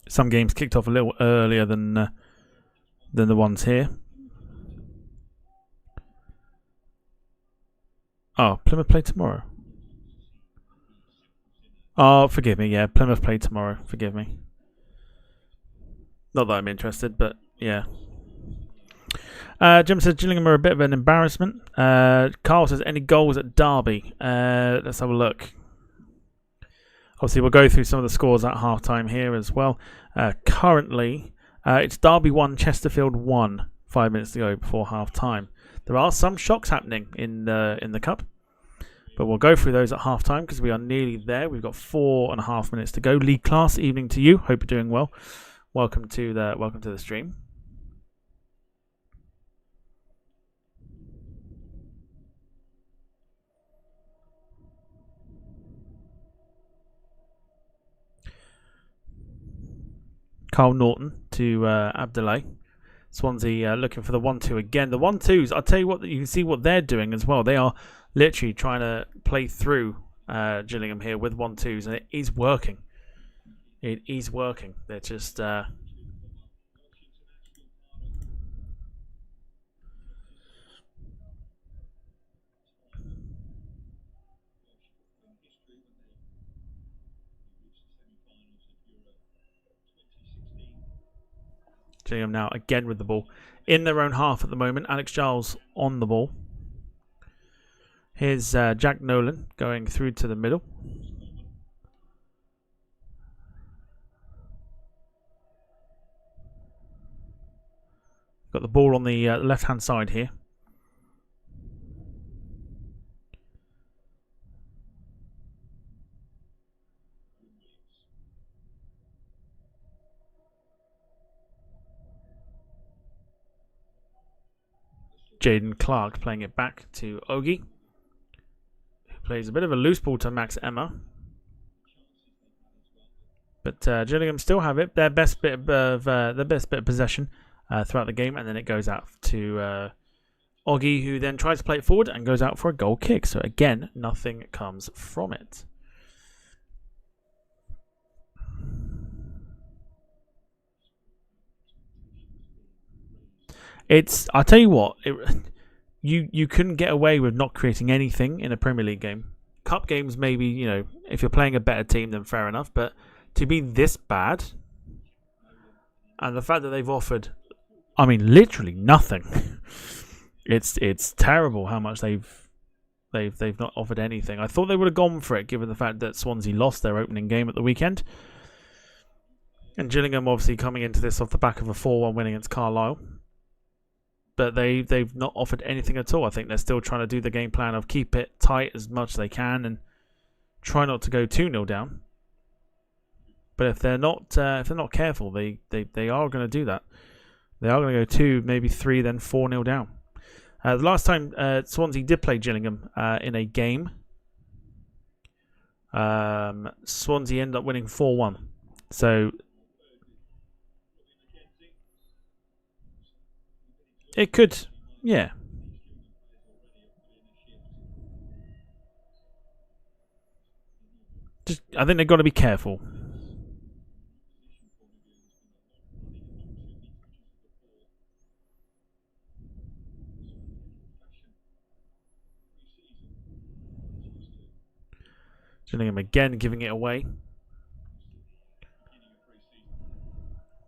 Some games kicked off a little earlier than the ones here. Oh, Plymouth play tomorrow. Oh, forgive me. Yeah, Plymouth play tomorrow. Forgive me. Not that I'm interested, but yeah. Jim says Gillingham are a bit of an embarrassment. Carl says any goals at Derby. Let's have a look. Obviously, we'll go through some of the scores at half-time here as well. Currently, it's Derby 1, Chesterfield 1, 5 minutes to go before half-time. There are some shocks happening in the Cup, but we'll go through those at half-time because we are nearly there. We've got 4.5 minutes to go. League Class, evening to you. Hope you're doing well. Welcome to the stream. Carl Norton to Abdullah. Swansea looking for the 1-2 again. The 1-2s, I'll tell you what, you can see what they're doing as well. They are literally trying to play through Gillingham here with 1-2s, and it is working. It is working. They're just... Gillingham now again with the ball in their own half at the moment. Alex Giles on the ball. Here's Jack Nolan going through to the middle. Got the ball on the left-hand side here. Jaden Clark playing it back to Ogie, who plays a bit of a loose ball to Max Emma. But Gillingham still have it, their best bit of possession throughout the game, and then it goes out to Ogie, who then tries to play it forward and goes out for a goal kick. So again, nothing comes from it. I'll tell you what, you couldn't get away with not creating anything in a Premier League game. Cup games, maybe, you know, if you're playing a better team, then fair enough. But to be this bad, and the fact that they've offered, I mean, literally nothing. It's terrible how much they've not offered anything. I thought they would have gone for it, given the fact that Swansea lost their opening game at the weekend, and Gillingham obviously coming into this off the back of a 4-1 win against Carlisle. But they've not offered anything at all. I think they're still trying to do the game plan of keep it tight as much as they can and try not to go 2-0 down. But if they're not careful, they are going to do that. They are going to go 2, maybe 3, then 4-0 down. The last time Swansea did play Gillingham in a game, Swansea ended up winning 4-1. So it could, yeah. I think they've got to be careful. Gillingham again giving it away.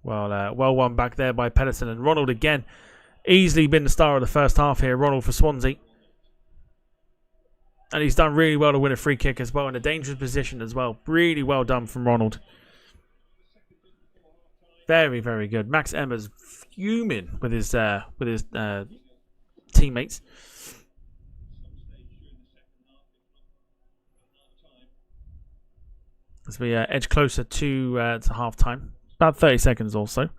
Well won back there by Pedersen, and Ronald again. Easily been the star of the first half here, Ronald for Swansea. And he's done really well to win a free kick as well, in a dangerous position as well. Really well done from Ronald. Very, very good. Max Emma's fuming with his teammates. As we edge closer to half time. About 30 seconds or so.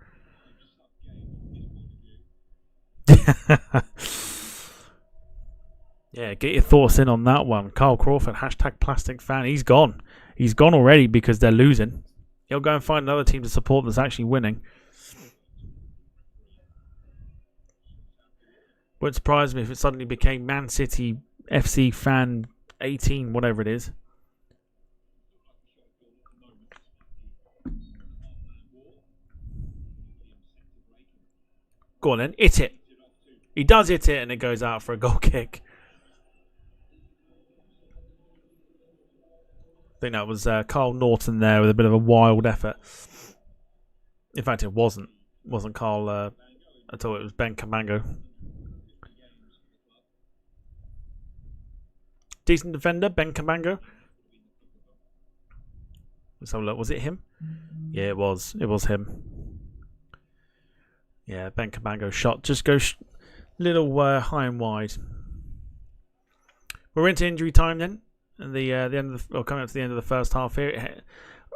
Yeah, get your thoughts in on that one. Carl Crawford, #PlasticFan. He's gone. He's gone already because they're losing. He'll go and find another team to support that's actually winning. Wouldn't surprise me if it suddenly became Man City FC Fan 18, whatever it is. Go on then, hit it. He does hit it and it goes out for a goal kick. I think that was Carl Norton there with a bit of a wild effort. In fact, it wasn't Carl at all. It was Ben Camango. Decent defender, Ben Camango. Let's have a look. Was it him? Yeah, it was. It was him. Yeah, Ben Camango shot. Just go little high and wide. We're into injury time then. And the end of coming up to the end of the first half here.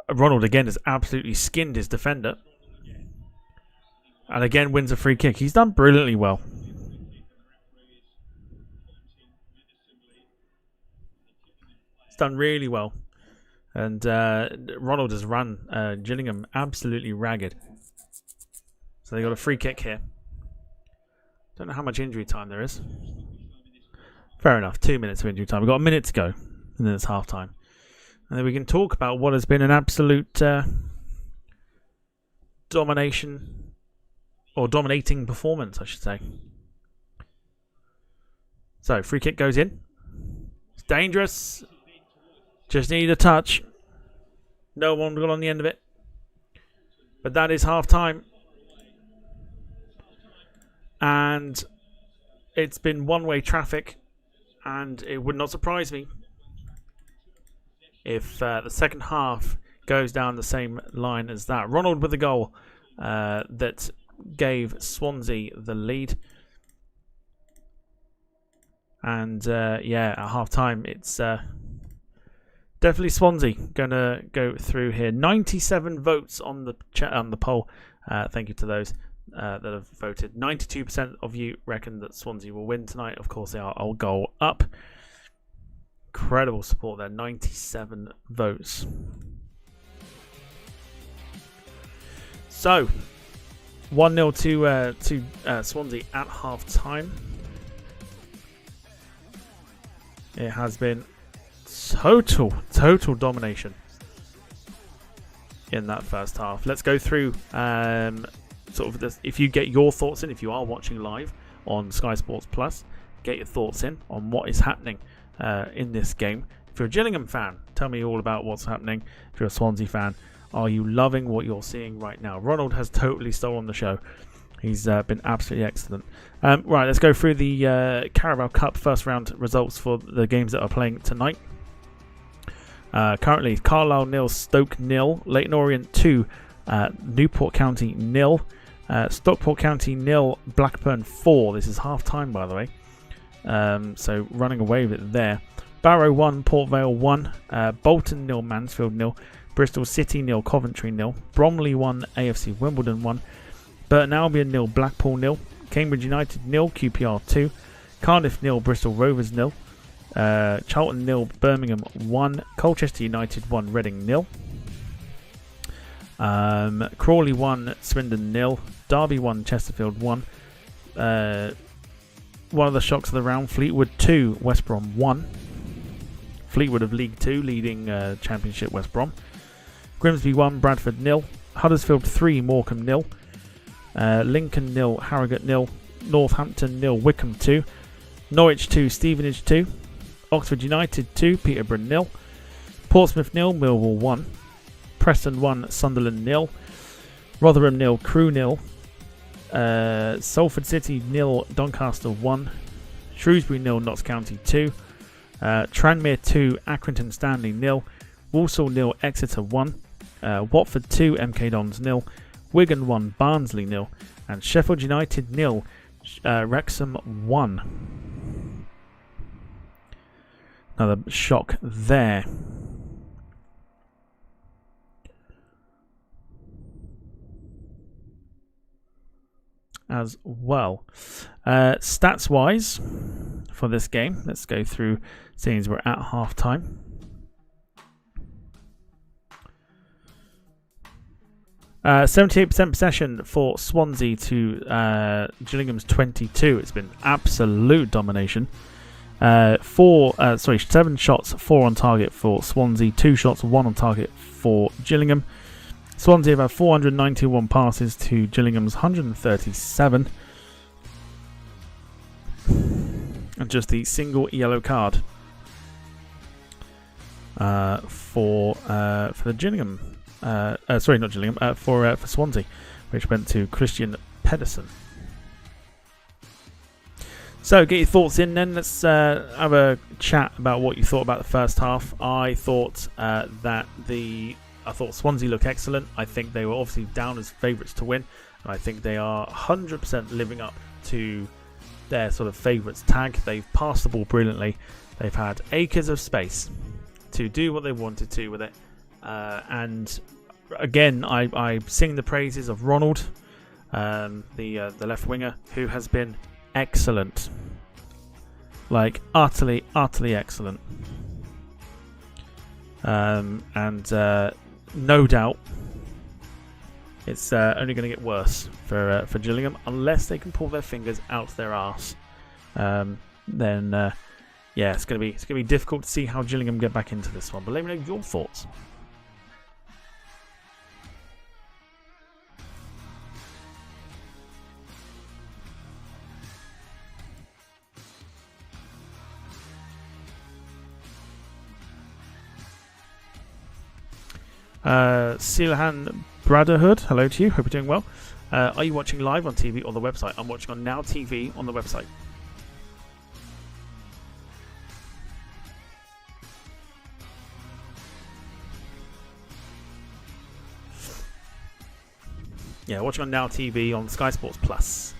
Ronald again has absolutely skinned his defender. And again wins a free kick. He's done brilliantly well. He's done really well. And Ronald has run Gillingham absolutely ragged. So they got a free kick here. Don't know how much injury time there is. Fair enough, 2 minutes of injury time. We've got a minute to go. And then it's half time. And then we can talk about what has been an absolute domination, or dominating performance, I should say. So, free kick goes in. It's dangerous. Just need a touch. No one got on the end of it. But that is half time. And it's been one-way traffic. And it would not surprise me if the second half goes down the same line as that. Ronald with the goal that gave Swansea the lead. And yeah, at half time, it's definitely Swansea going to go through here. 97 votes on the poll. Thank you to those that have voted. 92% of you reckon that Swansea will win tonight. Of course, they are a goal up. Incredible support there. 97 votes. So 1-0 to Swansea at half time. It has been total domination in that first half. Let's go through sort of this. If you get your thoughts in, if you are watching live on Sky Sports Plus, get your thoughts in on what is happening in this game. If you're a Gillingham fan, tell me all about what's happening. If you're a Swansea fan, are you loving what you're seeing right now? Ronald has totally stolen the show. He's been absolutely excellent. Right, let's go through the Carabao Cup First Round results for the games that are playing tonight. Currently, Carlisle 0, Stoke 0, Leyton Orient 2, Newport County 0, Stockport County 0, Blackburn 4. This is half time, by the way. So running away with it there. Barrow 1, Port Vale 1, Bolton 0, Mansfield 0, Bristol City 0, Coventry 0, Bromley 1, AFC Wimbledon 1, Burton Albion 0, Blackpool 0, Cambridge United 0, QPR 2, Cardiff 0, Bristol Rovers 0, Charlton 0, Birmingham 1, Colchester United 1, Reading 0, Crawley 1, Swindon 0, Derby 1, Chesterfield 1, one of the shocks of the round, Fleetwood 2, West Brom 1. Fleetwood of League 2 leading Championship West Brom. Grimsby 1, Bradford 0, Huddersfield 3, Morecambe 0, Lincoln 0, Harrogate 0, Northampton 0, Wickham 2, Norwich 2, Stevenage 2, Oxford United 2, Peterborough 0, Portsmouth 0, Millwall 1, Preston 1, Sunderland 0, Rotherham 0, Crewe 0, Salford City 0, Doncaster 1, Shrewsbury 0, Notts County 2, Tranmere 2, Accrington Stanley 0, Walsall 0, Exeter 1, Watford 2, MK Dons 0, Wigan 1, Barnsley 0, and Sheffield United 0, Wrexham 1. Another shock there. As well. Stats wise for this game, let's go through seeing as we're at half time. Uh, 78% possession for Swansea to Gillingham's 22. It's been absolute domination. 7 shots, 4 on target for Swansea, 2 shots, 1 on target for Gillingham. Swansea have had 491 passes to Gillingham's 137. And just the single yellow card for the Gillingham. Sorry, not Gillingham. For Swansea, which went to Christian Pedersen. So, get your thoughts in then. Let's have a chat about what you thought about the first half. I thought I thought Swansea looked excellent. I think they were obviously down as favourites to win, and I think they are 100% living up to their sort of favourites tag. They've passed the ball brilliantly. They've had acres of space to do what they wanted to with it. And again, I sing the praises of Ronald, the left winger, who has been excellent, like utterly excellent. And no doubt it's only going to get worse for Gillingham unless they can pull their fingers out their arse. Then yeah, it's going to be difficult to see how Gillingham get back into this one. But let me know your thoughts. Silhan Brotherhood, hello to you, hope you're doing well. Are you watching live on TV or the website? I'm watching on Now TV on the website. Yeah, watching on Now TV on Sky Sports Plus.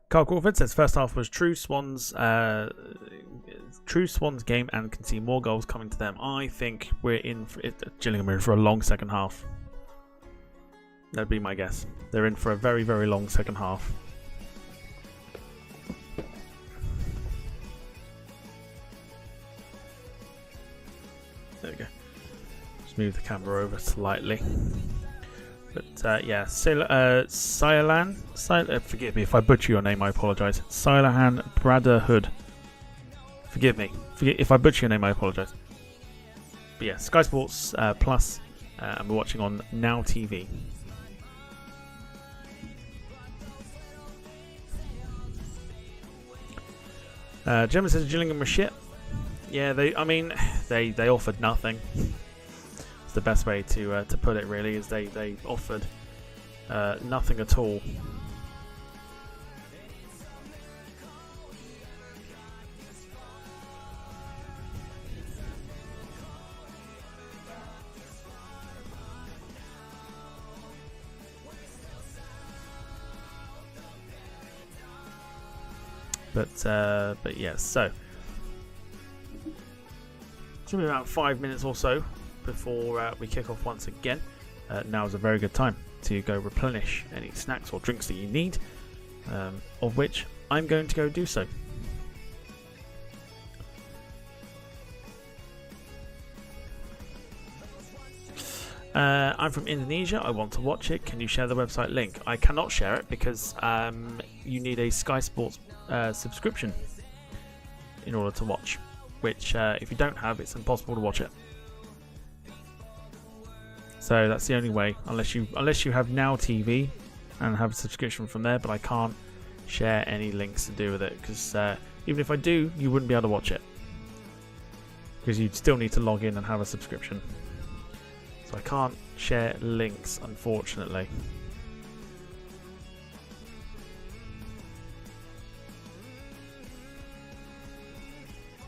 Carl Crawford says first half was true Swans game and can see more goals coming to them. I think we're in for Gillingham are in for a long second half. That'd be my guess. They're in for a very, very long second half. There we go. Just move the camera over slightly. But yeah, Silan, forgive me if I butcher your name, I apologise. Silahan Brotherhood. Forgive me. If I butcher your name, I apologise. But yeah, Sky Sports Plus, and we're watching on Now TV. Gemma says Gillingham were shit. Yeah, they offered nothing. The best way to put it really is they offered nothing at all. But yes, so it's gonna be about 5 minutes or so before we kick off once again. Now is a very good time to go replenish any snacks or drinks that you need, of which I'm going to go do so. I'm from Indonesia. I want to watch it. Can you share the website link? I cannot share it because you need a Sky Sports subscription in order to watch, which if you don't have, it's impossible to watch it. So that's the only way, unless you have Now TV and have a subscription from there. But I can't share any links to do with it because even if I do, you wouldn't be able to watch it because you'd still need to log in and have a subscription. So I can't share links, unfortunately.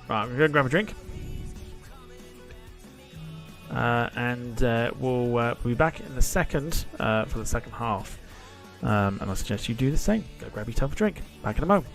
Right, we're going to grab a drink. And we'll be back in the second for the second half. And I suggest you do the same. Go grab yourself a drink. Back in a moment.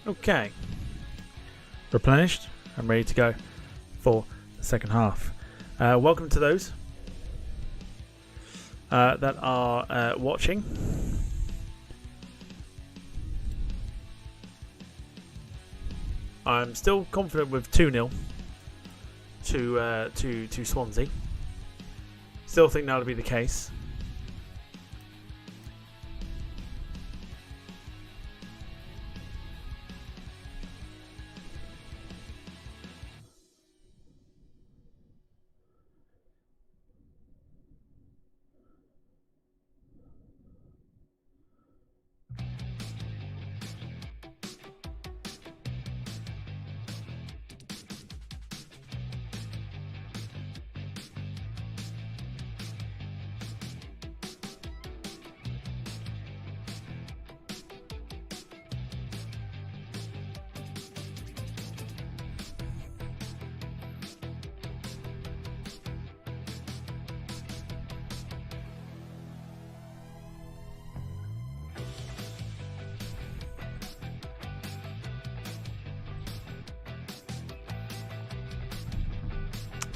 Okay. Replenished. I'm ready to go for the second half. Welcome to those that are watching. I'm still confident with 2-0 to Swansea. Still think that'll be the case.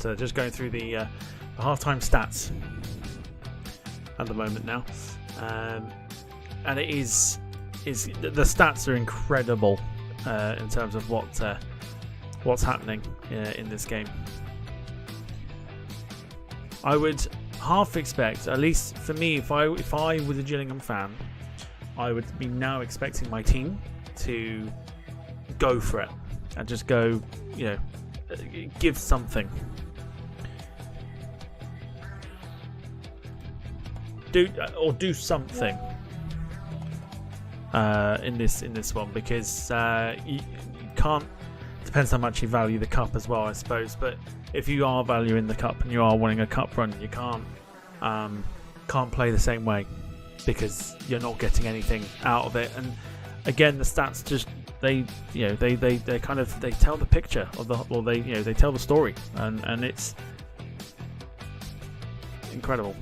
But just going through the half-time stats at the moment now, and it is the stats are incredible in terms of what's happening in this game. I would half expect, at least for me, if I was a Gillingham fan, I would be now expecting my team to go for it and just go, give something. Do something in this one, because you can't. Depends how much you value the cup as well, I suppose. But if you are valuing the cup and you are wanting a cup run, you can't play the same way, because you're not getting anything out of it. And again, the stats just they tell the picture of they tell the story, and it's incredible.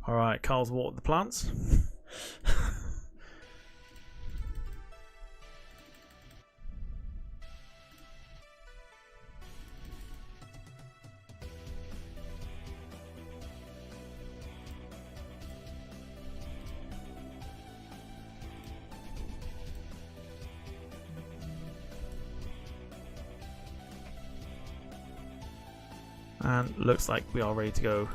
Alright, Carl's watered the plants. And looks like we are ready to go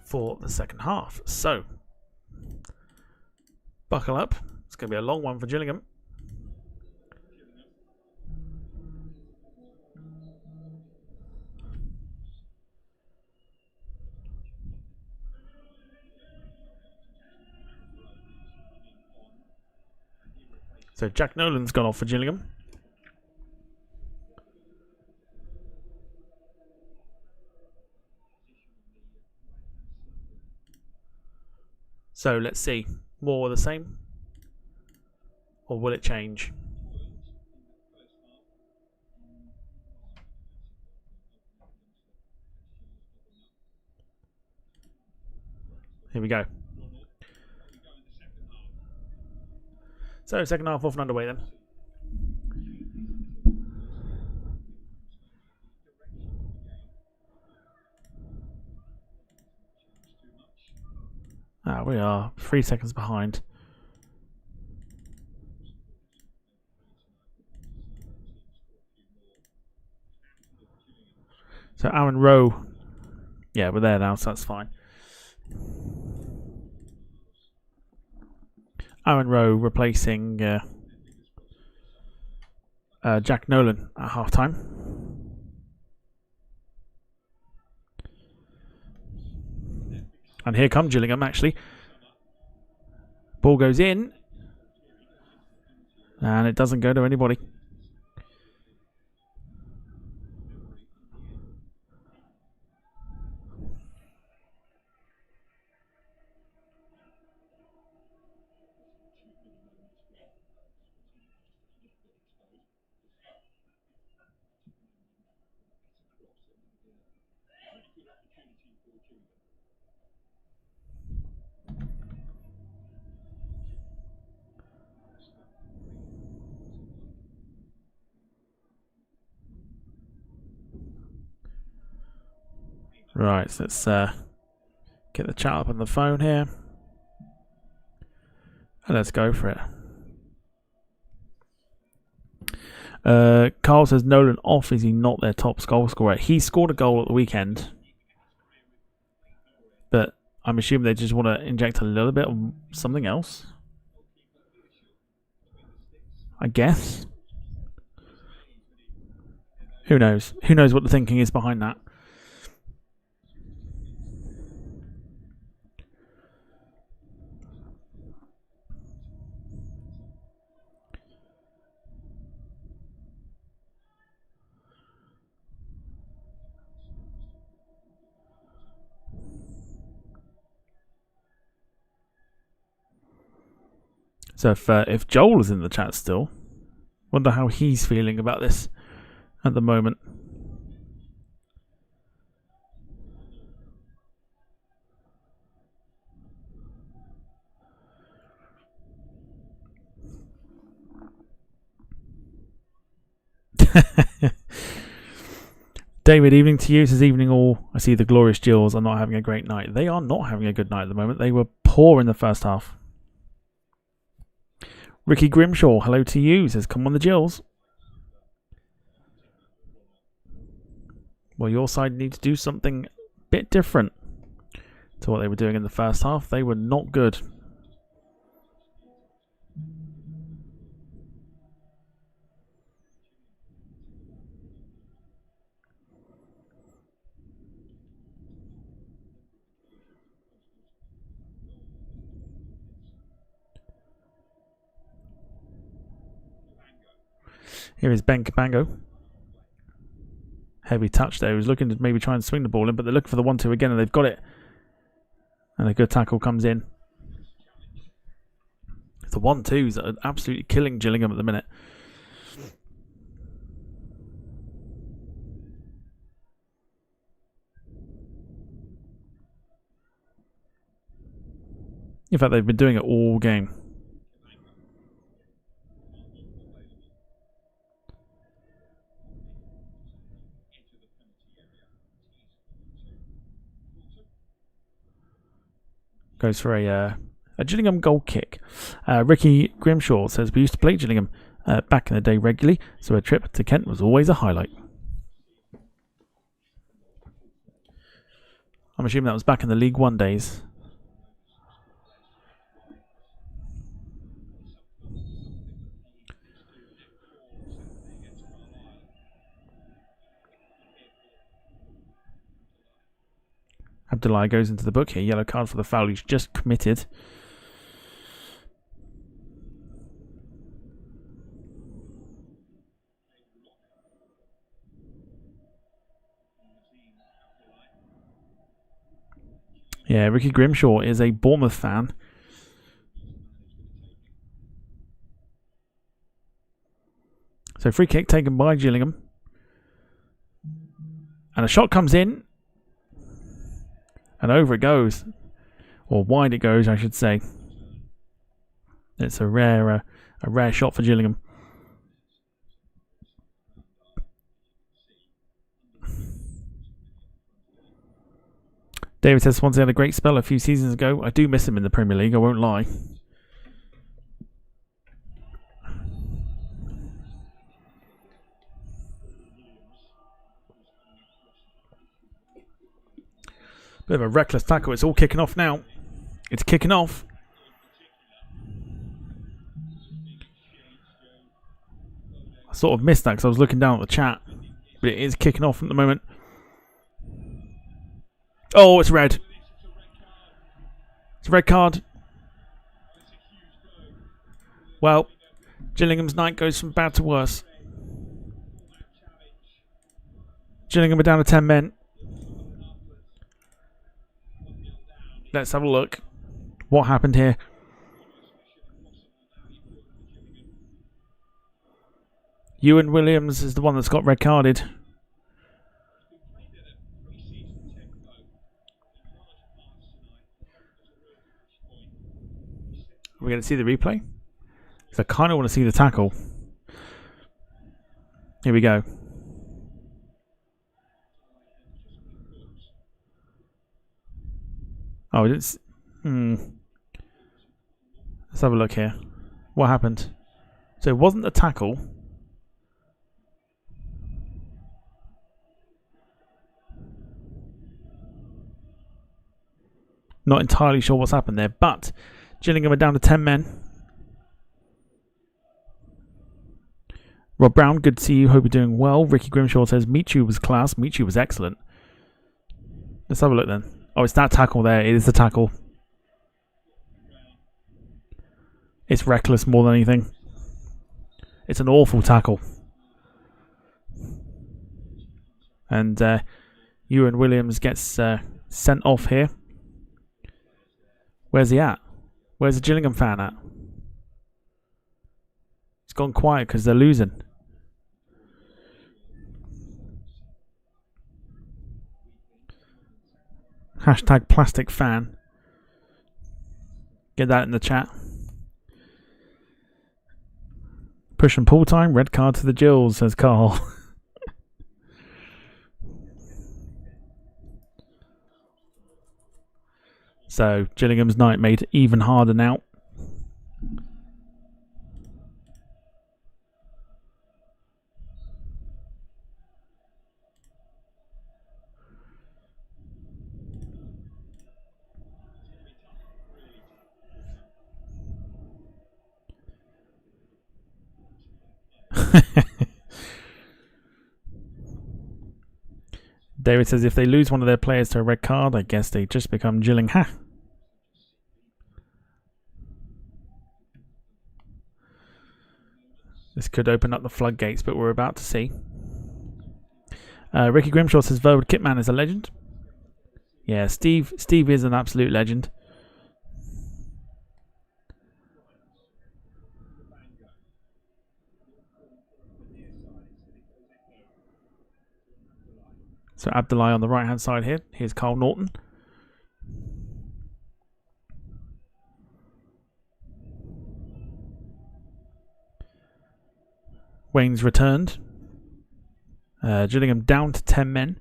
for the second half. So, buckle up. It's going to be a long one for Gillingham. So Jack Nolan's gone off for Gillingham. So let's see, more of the same, or will it change? Here we go. So second half off and underway then. We are 3 seconds behind. So Aaron Rowe, yeah, we're there now, so that's fine. Aaron Rowe replacing Jack Nolan at half time. And here come Gillingham, actually. Ball goes in. And it doesn't go to anybody. Right, so let's get the chat up on the phone here. And let's go for it. Carl says Nolan off. Is he not their top goal scorer? He scored a goal at the weekend. But I'm assuming they just want to inject a little bit of something else. I guess. Who knows? Who knows what the thinking is behind that? So if Joel is in the chat still, wonder how he's feeling about this at the moment. David, evening to you. Says evening all. I see the glorious Gills are not having a great night. They are not having a good night at the moment. They were poor in the first half. Ricky Grimshaw, hello to you. Says come on the Gills. Well, your side need to do something a bit different to what they were doing in the first half. They were not good. Here is Ben Cabango. Heavy touch there. He was looking to maybe try and swing the ball in, but they're looking for the 1-2 again, and they've got it. And a good tackle comes in. The 1-2s are absolutely killing Gillingham at the minute. In fact, they've been doing it all game. Goes for a Gillingham goal kick. Ricky Grimshaw says, we used to play Gillingham back in the day regularly, so a trip to Kent was always a highlight. I'm assuming that was back in the League One days. Abdullah goes into the book here. Yellow card for the foul he's just committed. Yeah, Ricky Grimshaw is a Bournemouth fan. So free kick taken by Gillingham. And a shot comes in. And over it goes. Or wide it goes, I should say. It's a rare shot for Gillingham. David says Swansea had a great spell a few seasons ago. I do miss him in the Premier League, I won't lie. Bit of a reckless tackle. It's all kicking off now. It's kicking off. I sort of missed that because I was looking down at the chat. But it is kicking off at the moment. Oh, it's red. It's a red card. Well, Gillingham's night goes from bad to worse. Gillingham are down to 10 men. Let's have a look. What happened here? Ewan Williams is the one that's got red carded. Are we going to see the replay? Because I kind of want to see the tackle. Here we go. Oh, we didn't. Let's have a look here. What happened? So it wasn't a tackle. Not entirely sure what's happened there, but Gillingham are down to 10 men. Rob Brown, good to see you. Hope you're doing well. Ricky Grimshaw says Michu was class. Michu was excellent. Let's have a look then. Oh, it's that tackle there. It is the tackle. It's reckless more than anything. It's an awful tackle. And Ewan Williams gets sent off here. Where's he at? Where's the Gillingham fan at? gone quiet because they're losing. Hashtag plastic fan. Get that in the chat. Push and pull time. Red card to the Gills, says Carl. So Gillingham's night made even harder now. David says if they lose one of their players to a red card, I guess they just become Gillingham. This could open up the floodgates, but we're about to see. Ricky Grimshaw says Verwood Kitman is a legend. Yeah, Steve is an absolute legend. So Abdullah on the right hand side here. Here's Carl Norton. Wayne's returned. Gillingham down to 10 men.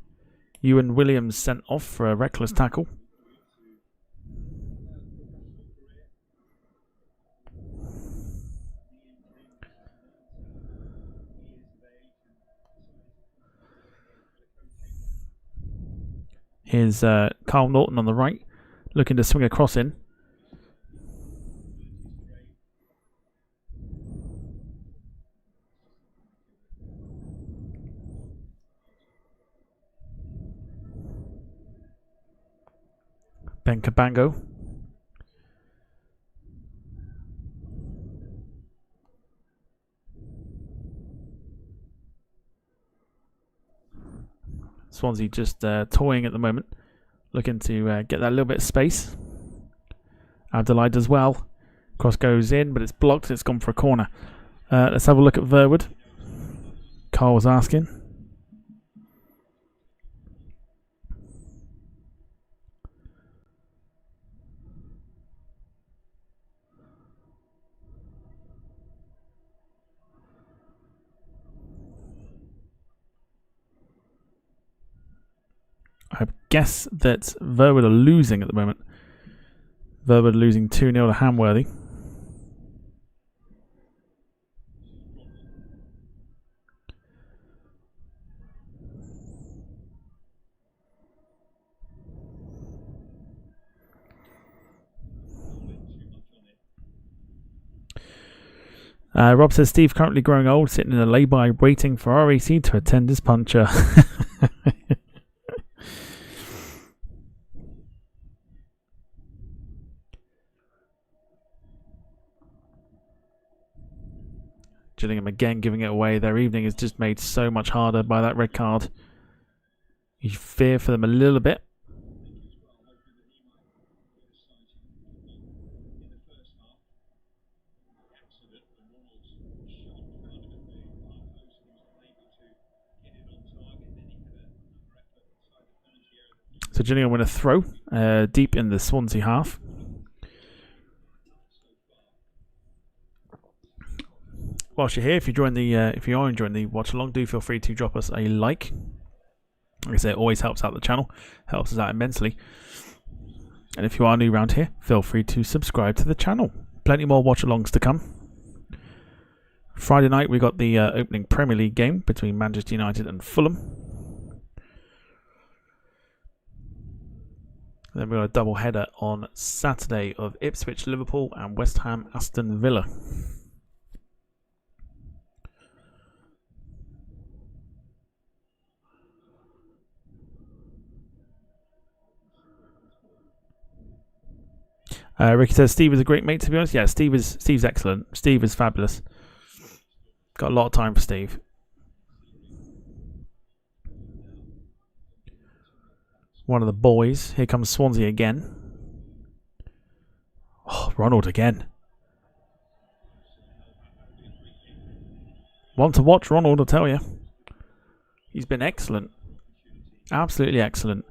Ewan Williams sent off for a reckless tackle. Here's Carl Norton on the right, looking to swing a cross in. Ben Cabango. Swansea just toying at the moment, looking to get that little bit of space. Abdullah does well. Cross goes in, but it's blocked. It's gone for a corner. Let's have a look at Verwood. Carl was asking. I guess that Verwood are losing at the moment. Verwood losing 2-0 to Hamworthy. Rob says Steve currently growing old, sitting in a lay-by waiting for RAC to attend his puncher. Gillingham again giving it away. Their evening is just made so much harder by that red card. You fear for them a little bit. So Gillingham win a throw deep in the Swansea half. Whilst you're here, if you are enjoying the watch along, do feel free to drop us a like. Like I say, it always helps out the channel, helps us out immensely. And if you are new around here, feel free to subscribe to the channel. Plenty more watch alongs to come. Friday night we got the opening Premier League game between Manchester United and Fulham. Then we got a double header on Saturday of Ipswich, Liverpool and West Ham, Aston Villa. Ricky says Steve is a great mate, to be honest. Yeah, Steve's excellent. Steve is fabulous. Got a lot of time for Steve. One of the boys. Here comes Swansea again. Oh, Ronald again. One to watch, Ronald, I'll tell you. He's been excellent. Absolutely excellent.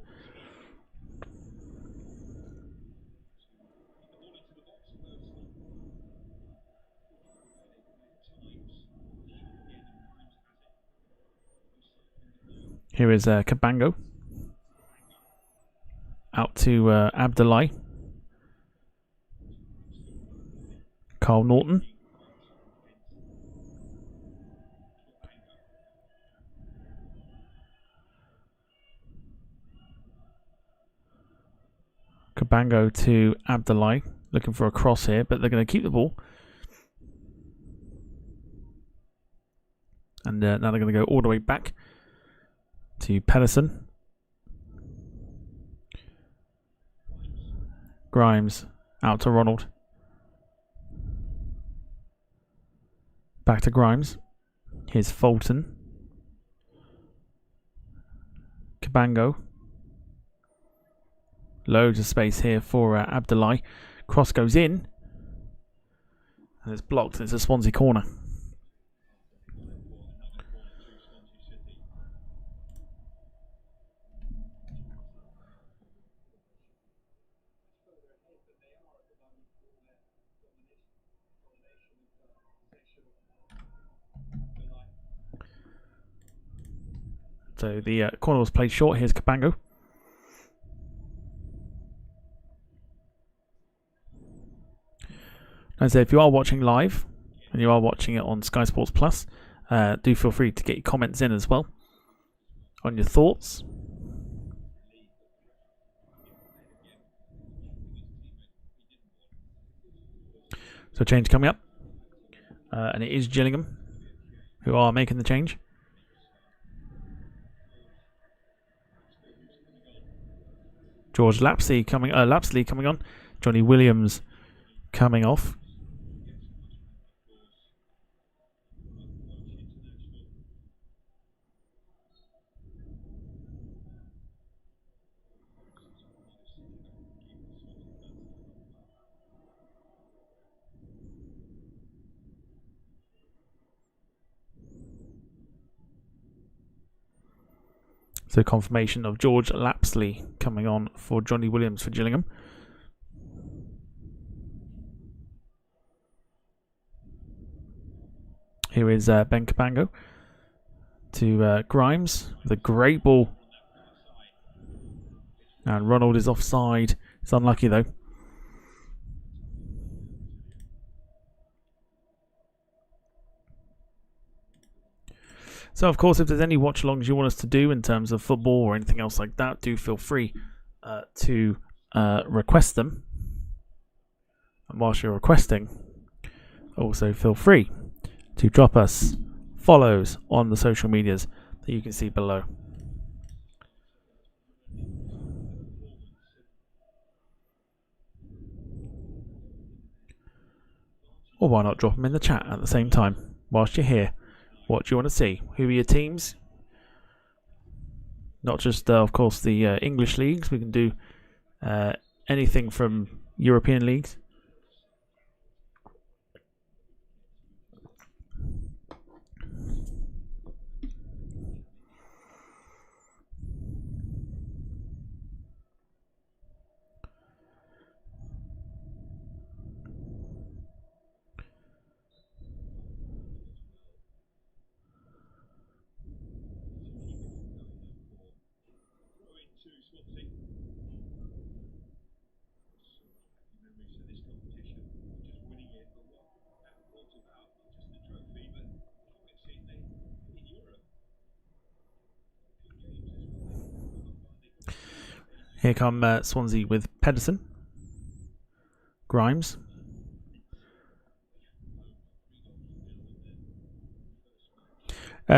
Here is Cabango. Out to Abdullahi. Carl Norton. Cabango to Abdullahi. Looking for a cross here, but they're going to keep the ball. And now they're going to go all the way back to Pedersen. Grimes out to Ronald. Back to Grimes. Here's Fulton. Cabango. Loads of space here for Abdullahi. Cross goes in. And it's blocked. It's a Swansea corner. So the corner was played short. Here's Cabango. As if you are watching live and you are watching it on Sky Sports Plus, do feel free to get your comments in as well on your thoughts. So change coming up, and it is Gillingham who are making the change. George Lapsley coming on. Johnny Williams coming off. So confirmation of George Lapsley coming on for Johnny Williams for Gillingham. Here is Ben Cabango to Grimes with a great ball. And Ronald is offside. It's unlucky though. So, of course, if there's any watch-alongs you want us to do in terms of football or anything else like that, do feel free to request them. And whilst you're requesting, also feel free to drop us follows on the social medias that you can see below. Or why not drop them in the chat at the same time whilst you're here. What do you want to see? Who are your teams? Not just, of course, the English leagues. We can do anything from European leagues. Here come Swansea with Pedersen. Grimes.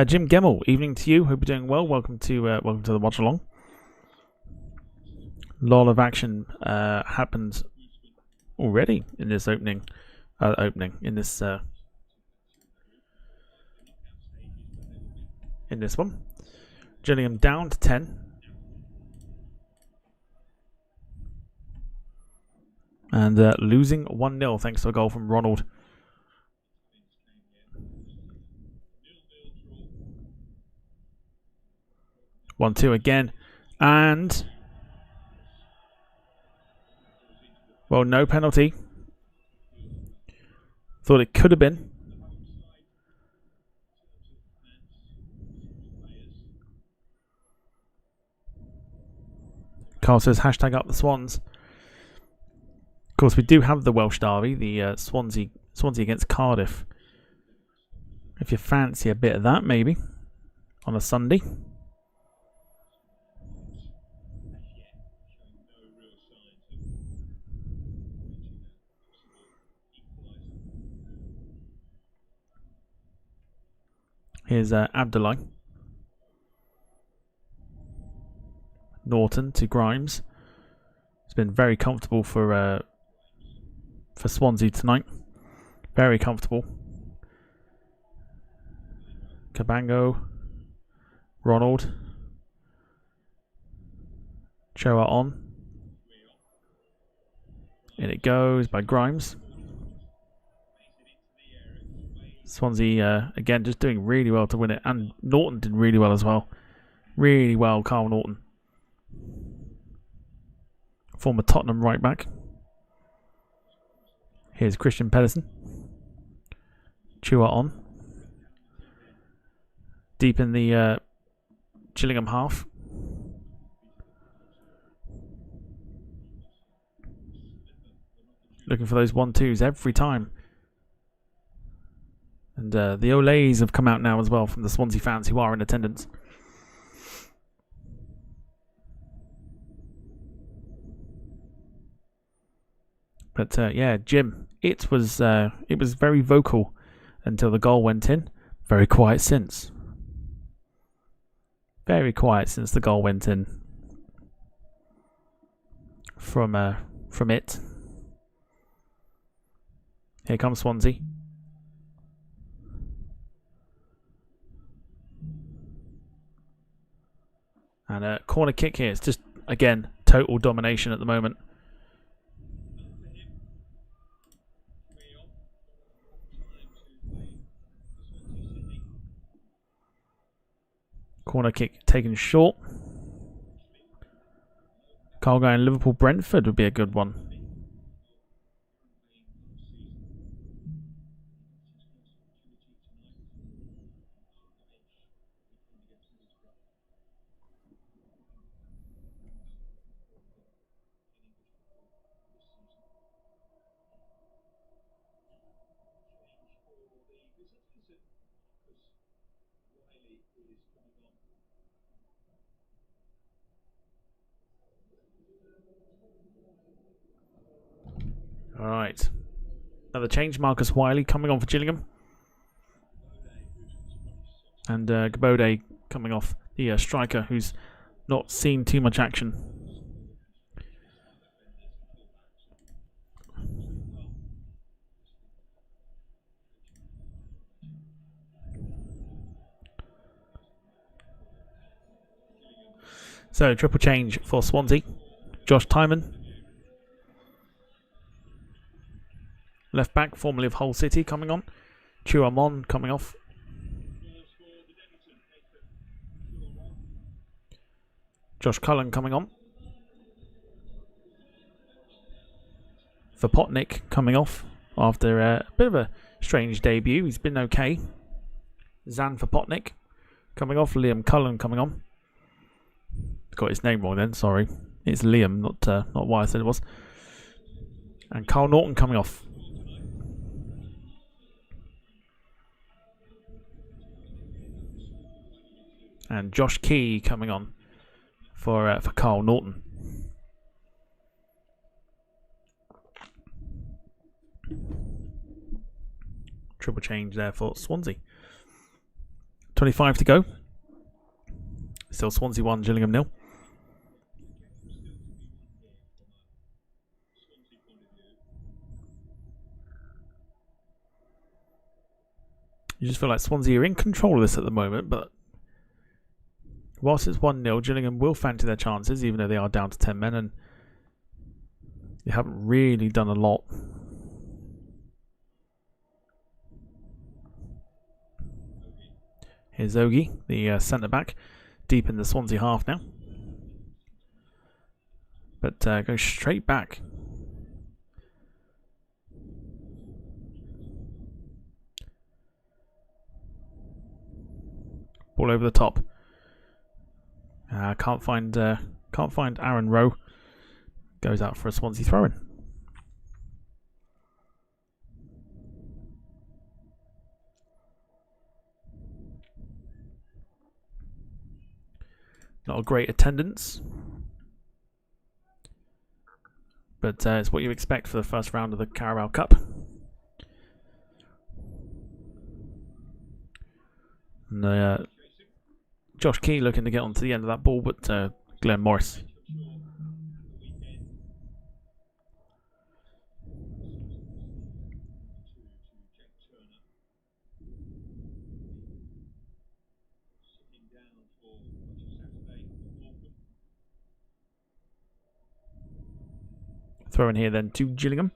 Jim Gemmell, evening to you. Hope you're doing well. Welcome to the watch along. A lot of action happened already in this opening in this one. Gillingham down to 10. And losing 1-0 thanks to a goal from Ronald. 1-2 again. And... well, no penalty. Thought it could have been. Carl says hashtag up the Swans. Of course, we do have the Welsh derby, the Swansea against Cardiff. If you fancy a bit of that, maybe on a Sunday. Here's Abdullah. Norton to Grimes. It's been very comfortable for Swansea tonight. Very comfortable. Cabango. Ronald. Choa on. In it goes by Grimes. Swansea, again, just doing really well to win it. And Norton did really well as well. Really well, Carl Norton. Former Tottenham right back. Here's Christian Pedersen. Chua on. Deep in the Gillingham half. Looking for those 1-2s every time. And the Olays have come out now as well from the Swansea fans who are in attendance. But yeah, Jim, it was very vocal until the goal went in. Very quiet since. Very quiet since the goal went in. From it. Here comes Swansea. And a corner kick here. It's just, again, total domination at the moment. Corner kick taken short. Carl going Liverpool-Brentford would be a good one. Alright. Another change. Marcus Wiley coming on for Gillingham. And Gbode coming off, the striker who's not seen too much action. So, triple change for Swansea. Josh Timon. Left back, formerly of Hull City, coming on. Chuamon coming off. Josh Cullen coming on. Vopotnik coming off after a bit of a strange debut. He's been okay. Zan Vopotnik coming off. Liam Cullen coming on. Got his name wrong then, sorry. It's Liam, not why I said it was. And Carl Norton coming off. And Josh Key coming on for Carl Norton. Triple change there for Swansea. 25 to go. Still Swansea 1, Gillingham 0. You just feel like Swansea are in control of this at the moment, but whilst it's 1-0, Gillingham will fancy their chances, even though they are down to 10 men, and they haven't really done a lot. Here's Ogie, the centre-back, deep in the Swansea half now. But go straight back. Ball over the top. Can't find Aaron Rowe. Goes out for a Swansea throw-in. Not a great attendance, but it's what you expect for the first round of the Carabao Cup. And Josh Key looking to get onto the end of that ball, but Glenn Morris. Throw in here then to Gillingham.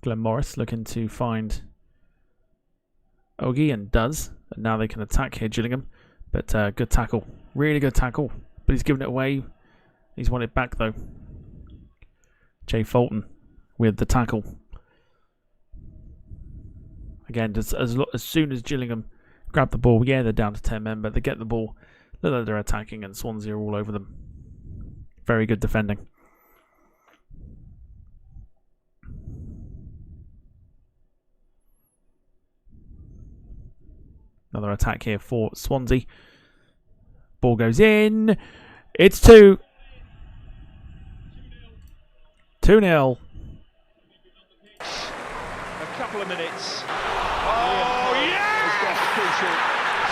Glenn Morris looking to find Ogie, and does. And now they can attack here, Gillingham. But good tackle. Really good tackle. But he's given it away. He's won it back though. Jay Fulton with the tackle. Again, as soon as Gillingham grab the ball, yeah, they're down to 10 men, but they get the ball, look like they're attacking, and Swansea are all over them. Very good defending. Another attack here for Swansea. Ball goes in. It's 2. 2-0. A couple of minutes. Oh, yeah!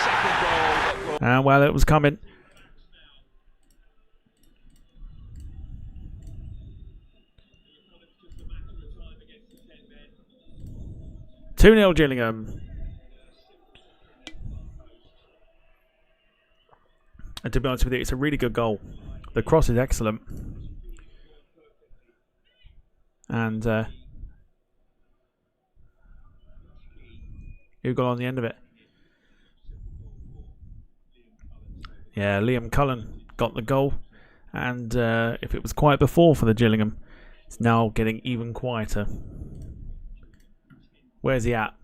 Second goal. And well, it was coming. (2-0) Gillingham. And to be honest with you, it's a really good goal. The cross is excellent. And who got on the end of it? Yeah, Liam Cullen got the goal. And if it was quiet before for the Gillingham, it's now getting even quieter. Where's he at?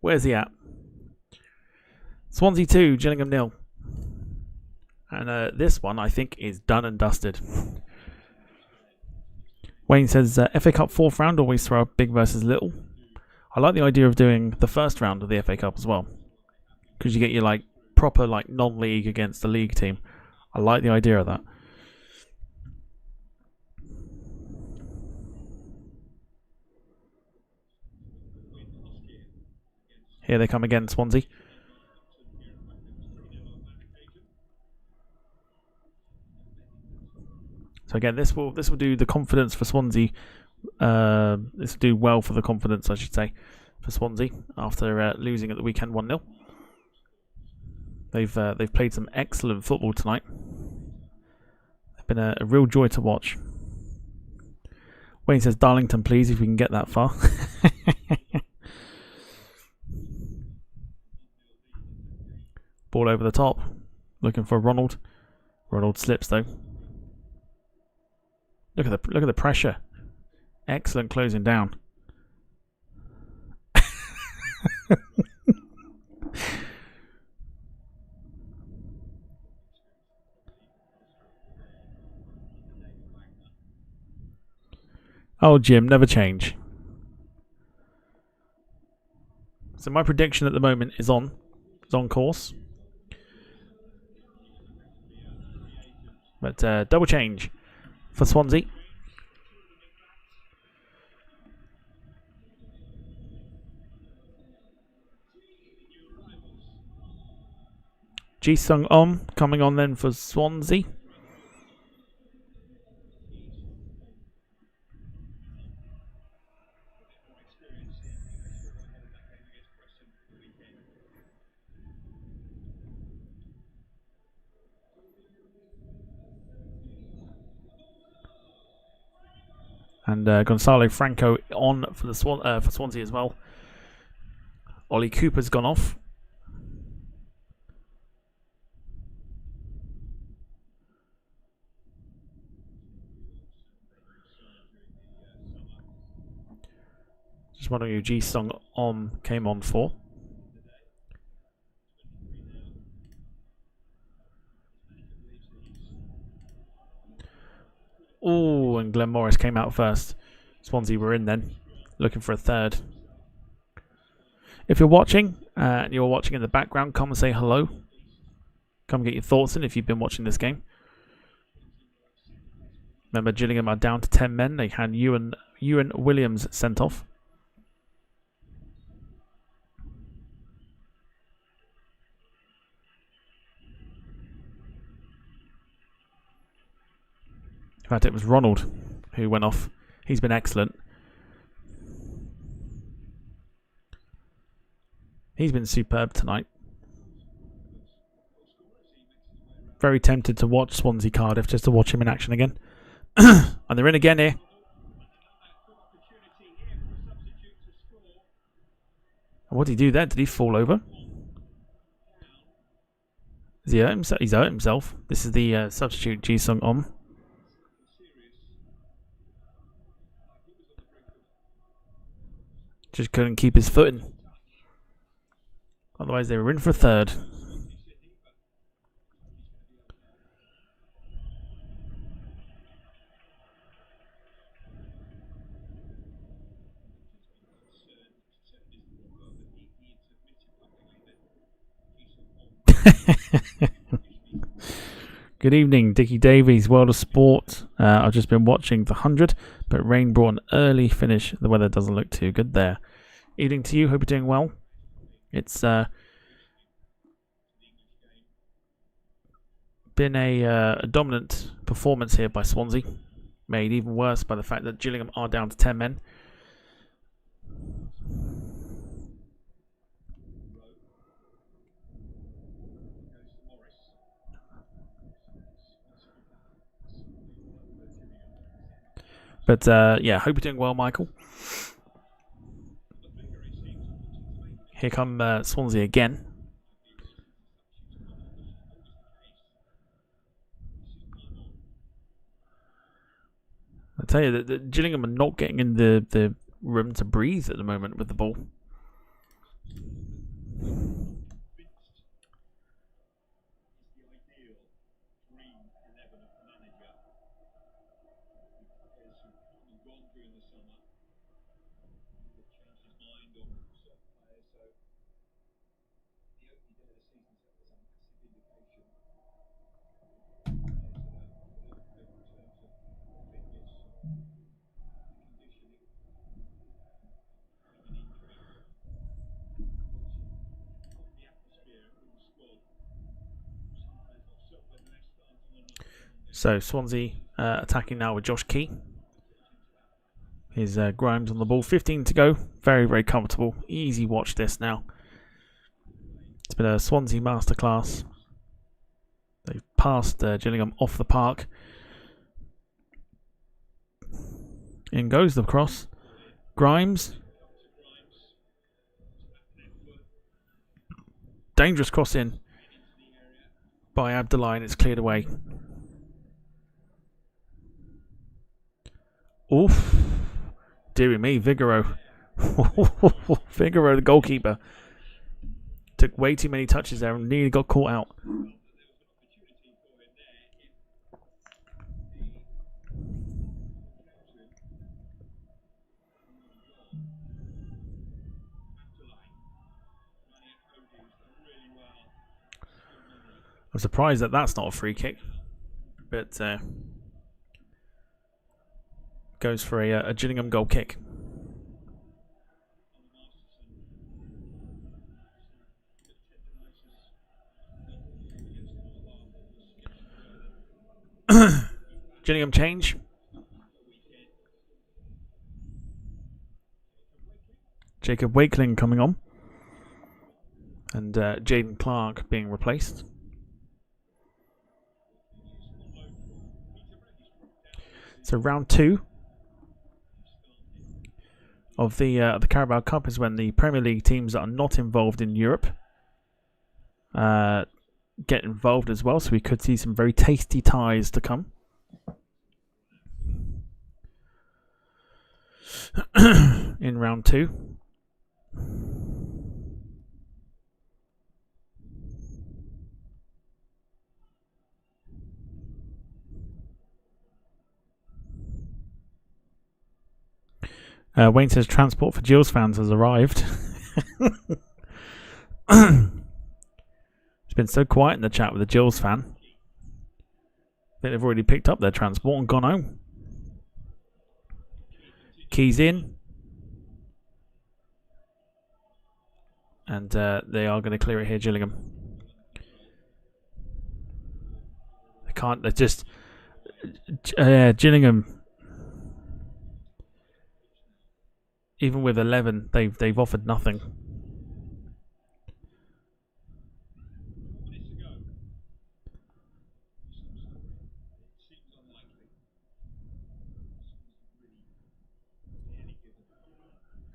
Where's he at? Swansea 2, Gillingham 0. And this one, I think, is done and dusted. Wayne says, FA Cup 4th round, always throw up big versus little. I like the idea of doing the first round of the FA Cup as well. Because you get your proper non-league against the league team. I like the idea of that. Here they come again, Swansea. So again, this will do the confidence for Swansea. This will do well for the confidence, I should say, for Swansea after losing at the weekend 1-0. They've played some excellent football tonight. They've been a real joy to watch. Wayne says Darlington, please, if we can get that far. Ball over the top, looking for Ronald. Ronald slips though. Look at the pressure. Excellent closing down. Oh, Jim, never change. So my prediction at the moment is on course. But double change for Swansea. Ji-Sung Om coming on then for Swansea. And Gonzalo Franco on for the for Swansea as well. Ollie Cooper's gone off. Just wondering who Ji-sung came on for. Oh, and Glenn Morris came out first. Swansea were in then, looking for a third. If you're watching, and you're watching in the background, come and say hello. Come get your thoughts in if you've been watching this game. Remember, Gillingham are down to 10 men. They had Ewan Williams sent off. In fact, it was Ronald who went off. He's been excellent. He's been superb tonight. Very tempted to watch Swansea Cardiff just to watch him in action again. And they're in again here. What did he do there? Did he fall over? Has he hurt himself? He's hurt himself. This is the substitute Ji-sung on. Just couldn't keep his footing. Otherwise they were in for a third. Good evening, Dickie Davies, World of Sport. I've just been watching the 100, but rain brought an early finish. The weather doesn't look too good there. Evening to you, hope you're doing well. It's been a dominant performance here by Swansea, made even worse by the fact that Gillingham are down to 10 men. But yeah, hope you're doing well, Michael. Here come Swansea again. I tell you that Gillingham are not getting in the room to breathe at the moment with the ball. So Swansea attacking now with Josh Key. Here's Grimes on the ball. 15 to go. Very, very comfortable. Easy watch this now. It's been a Swansea masterclass. They've passed Gillingham off the park. In goes the cross. Grimes. Dangerous cross in by Abdullahi, and it's cleared away. Oof. Deary me, Vigoro. Vigoro, the goalkeeper. Took way too many touches there and nearly got caught out. I'm surprised that that's not a free kick. But goes for a Gillingham goal kick. Gillingham change. Jacob Wakeling coming on. And Jaden Clark being replaced. So round 2. of the Carabao Cup is when the Premier League teams that are not involved in Europe get involved as well. So we could see some very tasty ties to come. In round 2. Wayne says transport for Gills fans has arrived. It's been so quiet in the chat with the Gills fan. I think they've already picked up their transport and gone home. Keys in. And they are going to clear it here, Gillingham. They can't, they're just... Gillingham... Even with 11, they've offered nothing.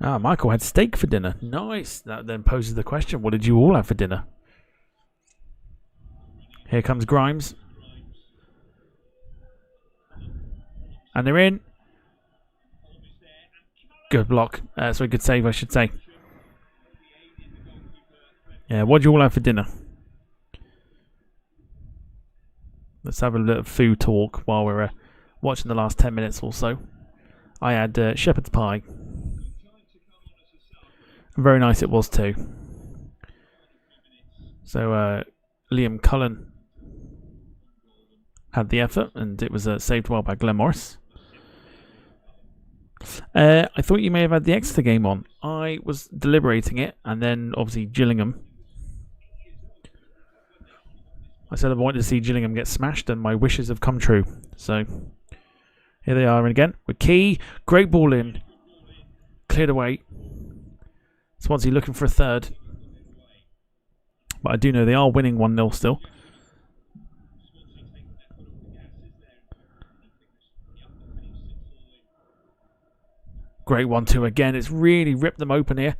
Michael had steak for dinner. Nice. That then poses the question, what did you all have for dinner? Here comes Grimes. And they're in. Good block. Sorry, good save, I should say. Yeah, what did you all have for dinner? Let's have a little food talk while we're watching the last 10 minutes or so. I had shepherd's pie. Very nice it was too. So Liam Cullen had the effort, and it was saved well by Glenn Morris. I thought you may have had the Exeter game on. I was deliberating it, and then obviously Gillingham. I said I wanted to see Gillingham get smashed, and my wishes have come true. So here they are again with Key. Great ball in. Cleared away. Swansea looking for a third. But I do know they are winning 1-0 still. Great 1-2 again. It's really ripped them open here.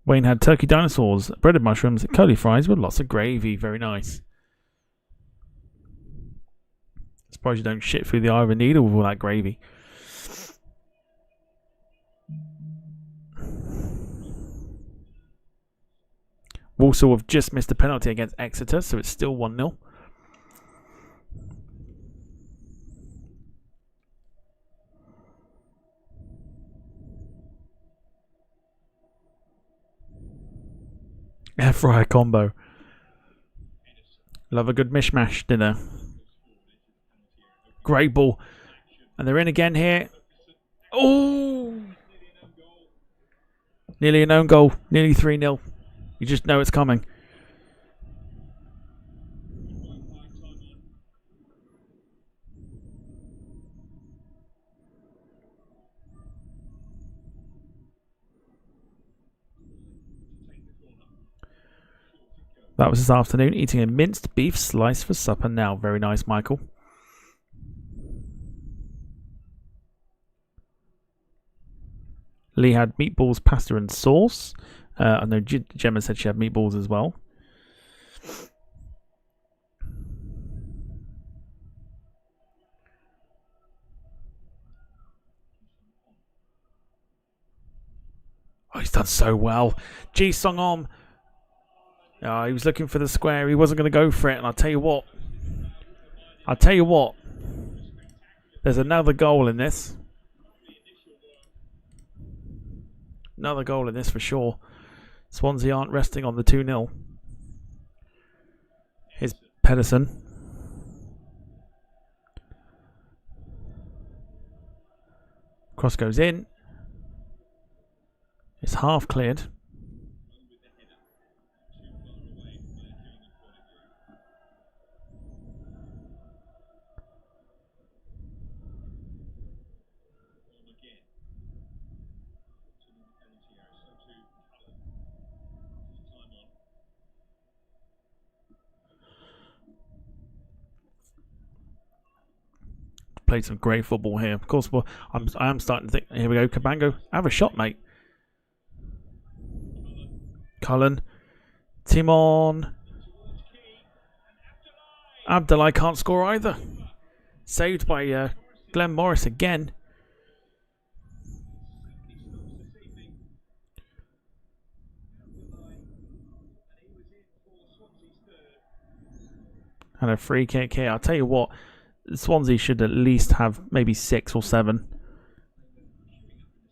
Wayne had turkey dinosaurs, breaded mushrooms, curly fries with lots of gravy. Very nice. Surprised you don't shit through the eye of a needle with all that gravy. Walsall have just missed a penalty against Exeter, so it's still 1-0. Air fryer combo. Love a good mishmash dinner. Great ball. And they're in again here. Oh! Nearly an own goal. Nearly 3-0. You just know it's coming. That was this afternoon, eating a minced beef slice for supper now. Very nice, Michael. Lee had meatballs, pasta and sauce. I know Gemma said she had meatballs as well. Oh, he's done so well. Ji Sung-om. Oh, he was looking for the square. He wasn't going to go for it. And I'll tell you what. There's another goal in this. Another goal in this for sure. Swansea aren't resting on the 2-0. Here's Pedersen. Cross goes in. It's half cleared. played some great football here. Of course, well, I am starting to think. Here we go, Cabango. Have a shot, mate. Cullen. Timon. Abdullah can't score either. Saved by Glenn Morris again. And a free kick here. I'll tell you what, Swansea should at least have maybe 6 or 7.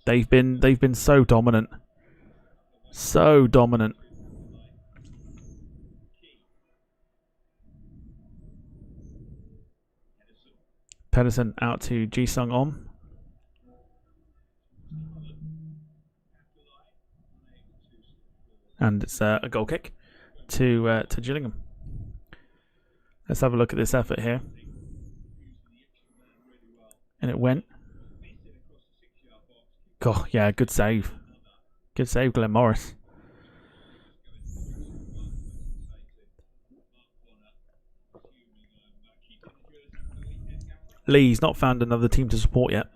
They've been so dominant. So dominant. Pedersen out to Ji-sung On. And it's a goal kick to Gillingham. Let's have a look at this effort here. And it went. God, yeah, good save. Good save, Glenn Morris. Lee's not found another team to support yet.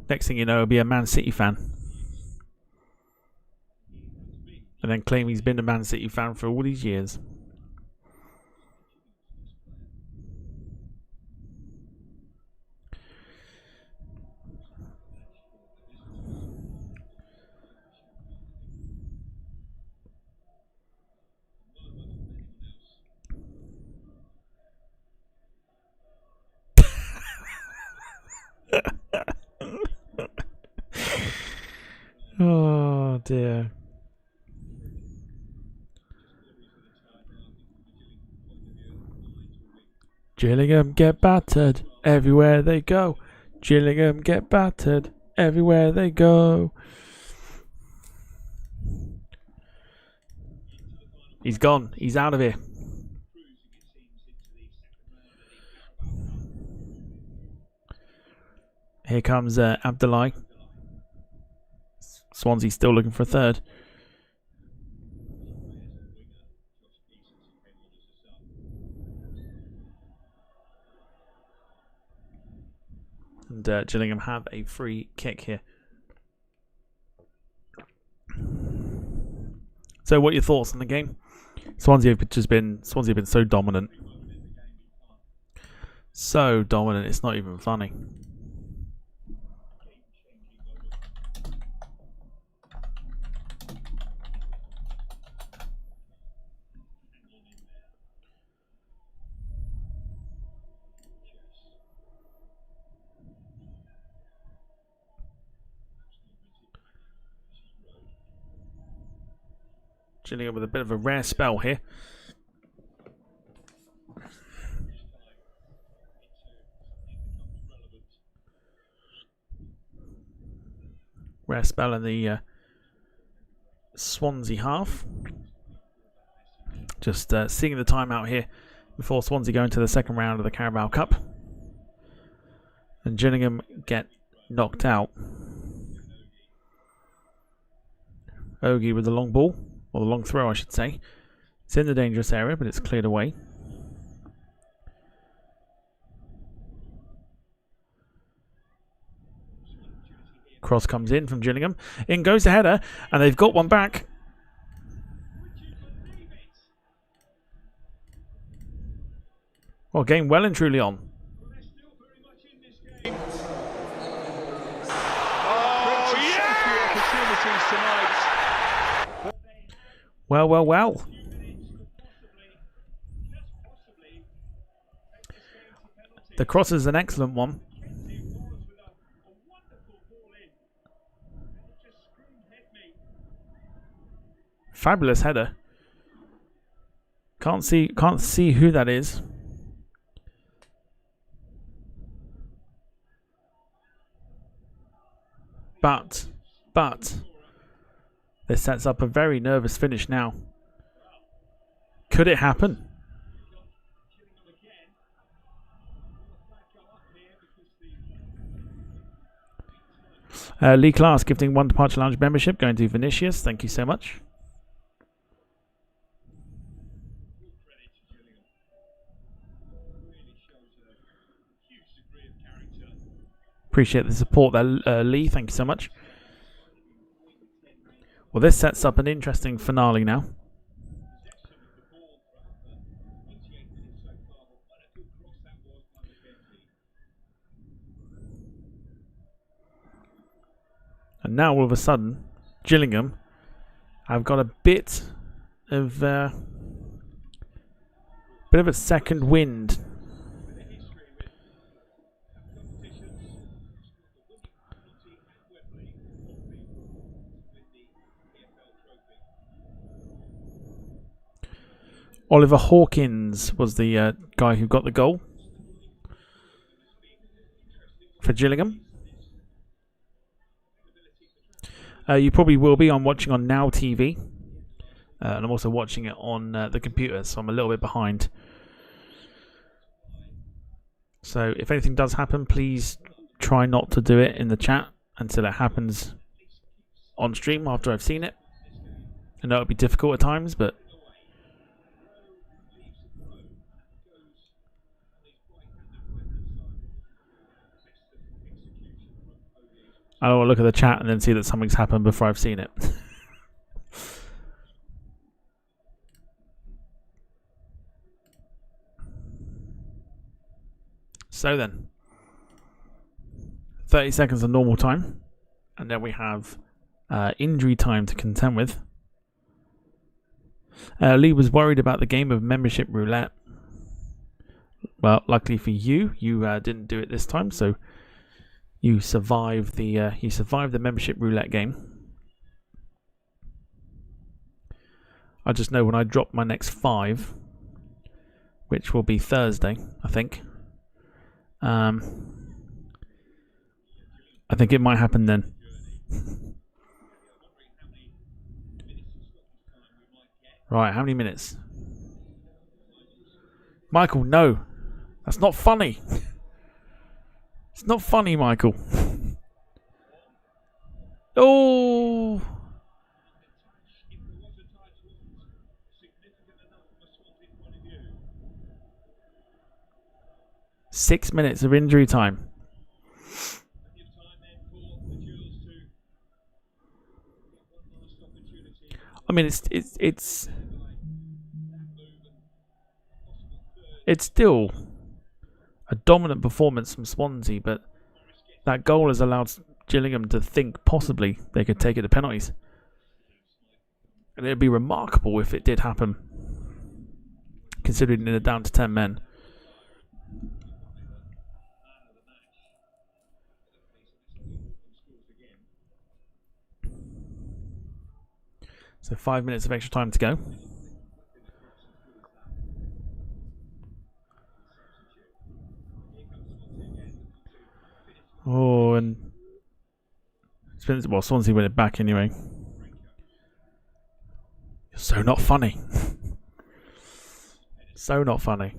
Next thing you know, he'll be a Man City fan. And then claim he's been a Man City fan for all these years. Oh dear. Gillingham get battered everywhere they go. Gillingham get battered everywhere they go. He's gone. He's out of here. Here comes Abdullah. Swansea still looking for a third. And Gillingham have a free kick here. So, what are your thoughts on the game? Swansea have been so dominant. So dominant, it's not even funny. Gillingham with a bit of a rare spell here. Rare spell in the Swansea half. Just seeing the time out here before Swansea go into the second round of the Carabao Cup. And Gillingham get knocked out. Ogie with the long ball. Or the long throw, I should say. It's in the dangerous area, but it's cleared away. Cross comes in from Gillingham. In goes the header, and they've got one back. Well, game well and truly on. Well, well, well. The cross is an excellent one. Fabulous header. Can't see who that is. But this sets up a very nervous finish now. Could it happen? Lee Class gifting 1 Departure Lounge membership going to Vinicius. Thank you so much. Appreciate the support there, Lee. Thank you so much. Well, this sets up an interesting finale now. And now, all of a sudden, Gillingham have got a bit of a second wind. Oliver Hawkins was the guy who got the goal for Gillingham. You probably will be. I'm watching on Now TV. And I'm also watching it on the computer, so I'm a little bit behind. So if anything does happen, please try not to do it in the chat until it happens on stream after I've seen it. I know it'll be difficult at times, but I don't want to look at the chat and then see that something's happened before I've seen it. So then, 30 seconds of normal time, and then we have injury time to contend with. Lee was worried about the game of membership roulette. Well, luckily for you, you didn't do it this time, so you survived the membership roulette game. I just know when I drop my next 5, which will be Thursday, I think. I think it might happen then. Right, how many minutes? Michael, no. That's not funny. It's not funny, Michael. Oh! Six minutes of injury time. I mean, it's still a dominant performance from Swansea, but that goal has allowed Gillingham to think possibly they could take it to penalties. And it would be remarkable if it did happen, considering they're down to 10 men. So 5 minutes of extra time to go. Oh, and well, Swansea win it back anyway. So not funny. So not funny.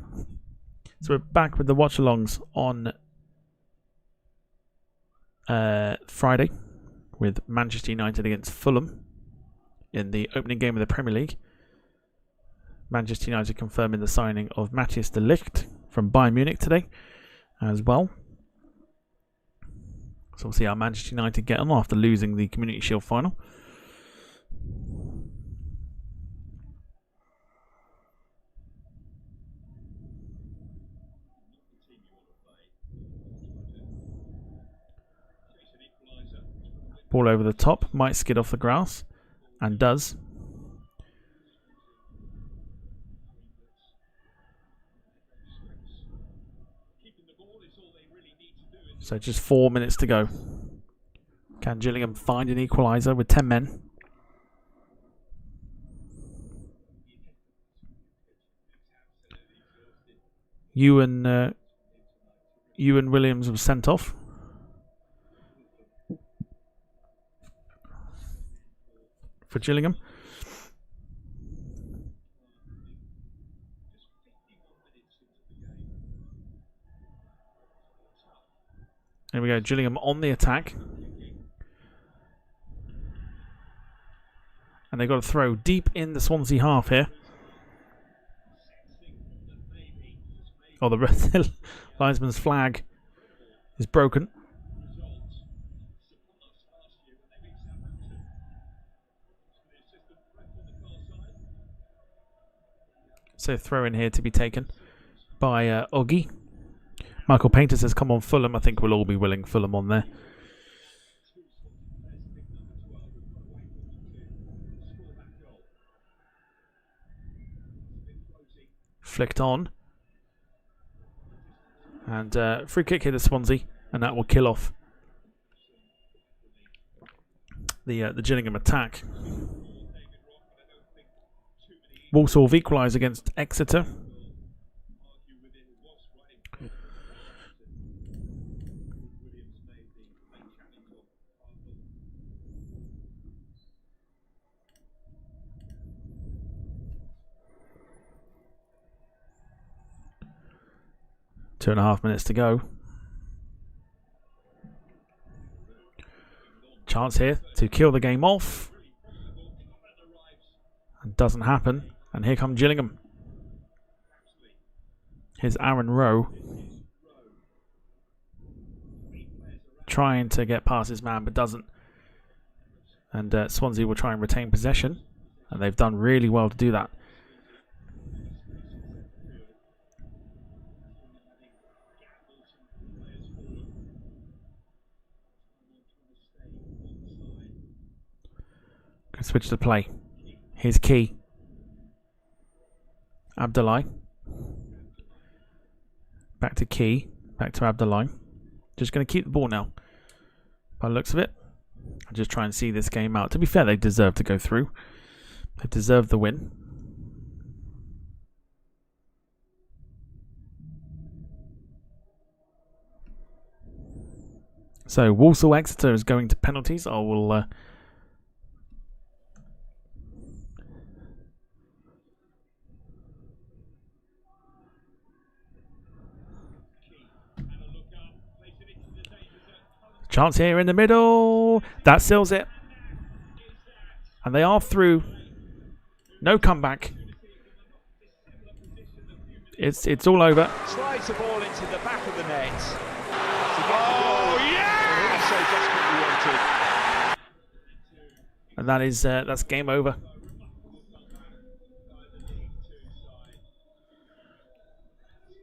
So we're back with the watch-alongs on Friday with Manchester United against Fulham in the opening game of the Premier League. Manchester United confirming the signing of Matthias de Ligt from Bayern Munich today as well. So we'll see how Manchester United get on after losing the Community Shield final. Ball over the top, might skid off the grass, and does. So just 4 minutes to go. Can Gillingham find an equaliser with 10 men? Ewan Williams was sent off. For Gillingham. There we go, Gillingham on the attack. And they've got to throw deep in the Swansea half here. Oh, the linesman's flag is broken. So throw in here to be taken by Oggy. Michael Painter says, come on Fulham. I think we'll all be willing Fulham on there. Flicked on. And free kick here to Swansea. And that will kill off the Gillingham attack. Walsall have equalised against Exeter. Two and a half minutes to go. Chance here to kill the game off. And doesn't happen. And here come Gillingham. Here's Aaron Rowe. Trying to get past his man, but doesn't. And Swansea will try and retain possession. And they've done really well to do that. Can switch to play. Here's Key. Abdullah. Back to Key. Back to Abdullah. Just going to keep the ball now. By the looks of it. I'll just try and see this game out. To be fair, they deserve to go through. They deserve the win. So, Walsall Exeter is going to penalties. I will... Chance here in the middle. That seals it. And they are through. No comeback. It's all over. Slides the ball into the back of the net. Oh, yeah! So desperately wanted. And that is that's game over.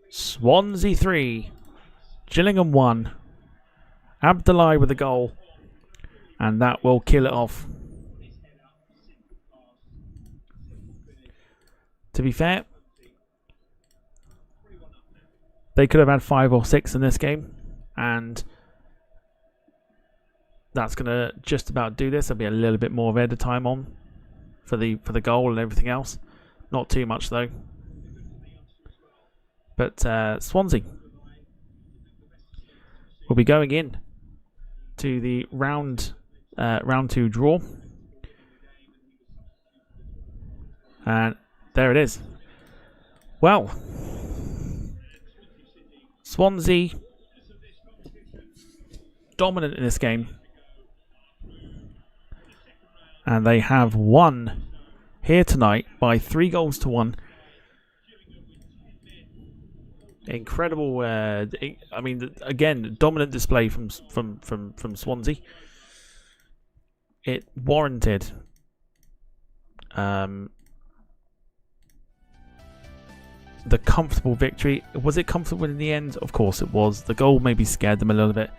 Swansea 3. Gillingham 1. Abdullah with a goal, and that will kill it off. To be fair, they could have had 5 or 6 in this game, and that's going to just about do this. There'll be a little bit more of edit time on for the goal and everything else. Not too much though. But Swansea will be going in to the round 2 draw. And there it is. Well, Swansea dominant in this game. And they have won here tonight by 3-1. Incredible! I mean, again, dominant display from Swansea. It warranted the comfortable victory. Was it comfortable in the end? Of course it was. The goal maybe scared them a little bit,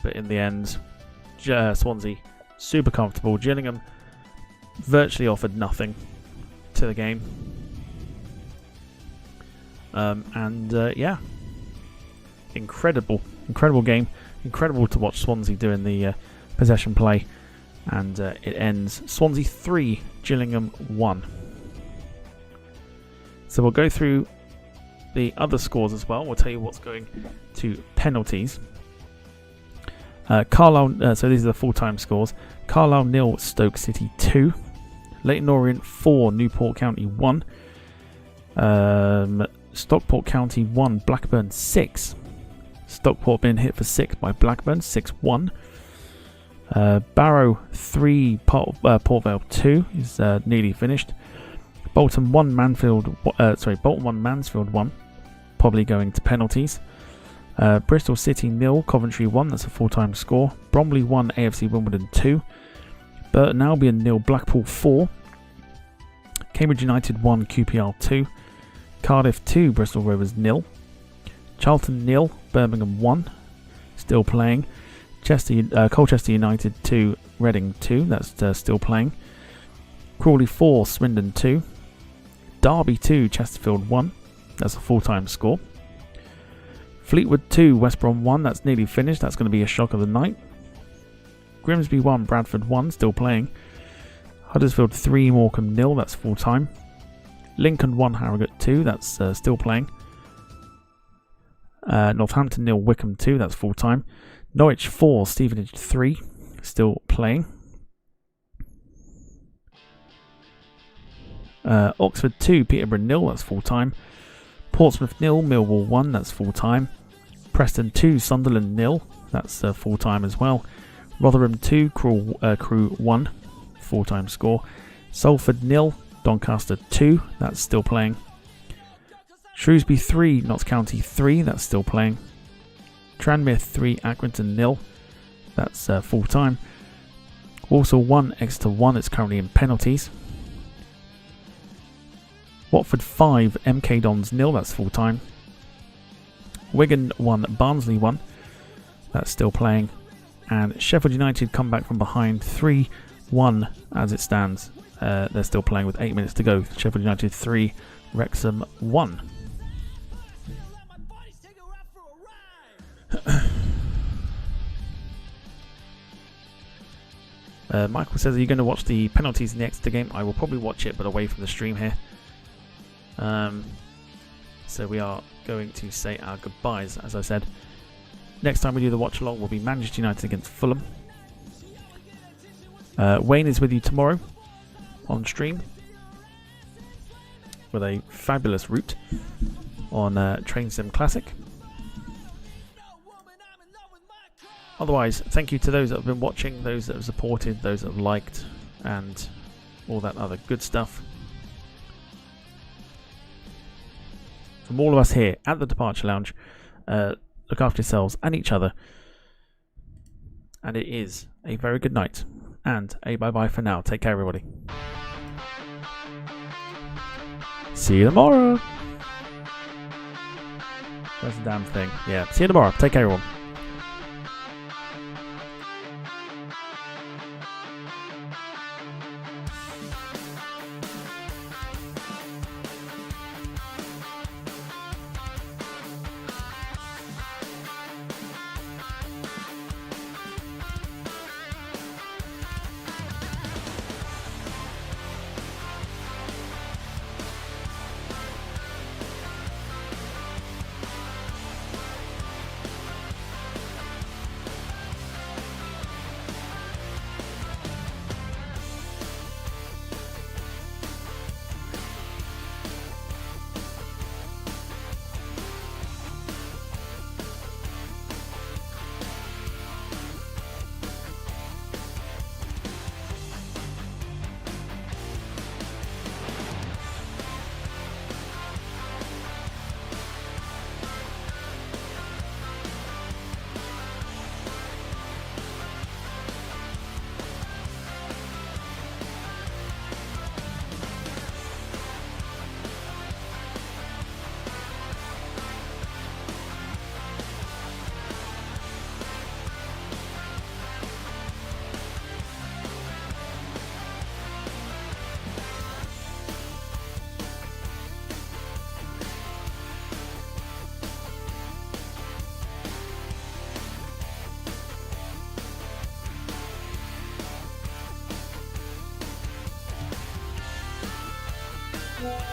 but in the end, Swansea super comfortable. Gillingham virtually offered nothing to the game. Yeah, incredible game. Incredible to watch Swansea doing the possession play. And it ends Swansea 3, Gillingham 1. So we'll go through the other scores as well. We'll tell you what's going to penalties. Carlisle, so these are the full-time scores. Carlisle 0, Stoke City 2. Leyton Orient 4, Newport County 1. Stockport County 1, Blackburn 6. Stockport being hit for 6 by Blackburn, 6-1. Barrow 3, Port Vale 2 is nearly finished. Bolton 1, Mansfield 1, probably going to penalties. Bristol City 0, Coventry 1, that's a full-time score. Bromley 1, AFC Wimbledon 2. Burton Albion 0, Blackpool 4. Cambridge United 1, QPR 2. Cardiff 2, Bristol Rovers 0. Charlton 0, Birmingham 1, still playing. Colchester United 2, Reading 2, that's still playing. Crawley 4, Swindon 2. Derby 2, Chesterfield 1, that's a full-time score. Fleetwood 2, West Brom 1, that's nearly finished, that's going to be a shock of the night. Grimsby 1, Bradford 1, still playing. Huddersfield 3, Morecambe 0, that's full-time. Lincoln 1, Harrogate 2, that's still playing. Northampton 0, Wickham 2, that's full-time. Norwich 4, Stevenage 3, still playing. Oxford 2, Peterborough 0, that's full-time. Portsmouth 0, Millwall 1, that's full-time. Preston 2, Sunderland 0, that's full-time as well. Rotherham 2, Crew 1, full-time score. Salford 0, Doncaster 2, that's still playing. Shrewsbury 3, Notts County 3, that's still playing. Tranmere 3, Accrington 0, that's full-time. Walsall 1, Exeter 1, it's currently in penalties. Watford 5, MK Dons 0, that's full-time. Wigan 1, Barnsley 1, that's still playing. And Sheffield United come back from behind 3-1 as it stands. They're still playing with 8 minutes to go. Sheffield United 3, Wrexham 1. Michael says, are you going to watch the penalties in the Exeter game? I will probably watch it, but away from the stream here. So we are going to say our goodbyes, as I said. Next time we do the watch along will be Manchester United against Fulham. Wayne is with you tomorrow on stream with a fabulous route on Train Sim Classic. Otherwise, thank you to those that have been watching, those that have supported, those that have liked, and all that other good stuff. From all of us here at the Departure Lounge, look after yourselves and each other. And it is a very good night and a bye-bye for now. Take care, everybody. See you tomorrow. That's the damn thing. Yeah, see you tomorrow. Take care, everyone. Yeah.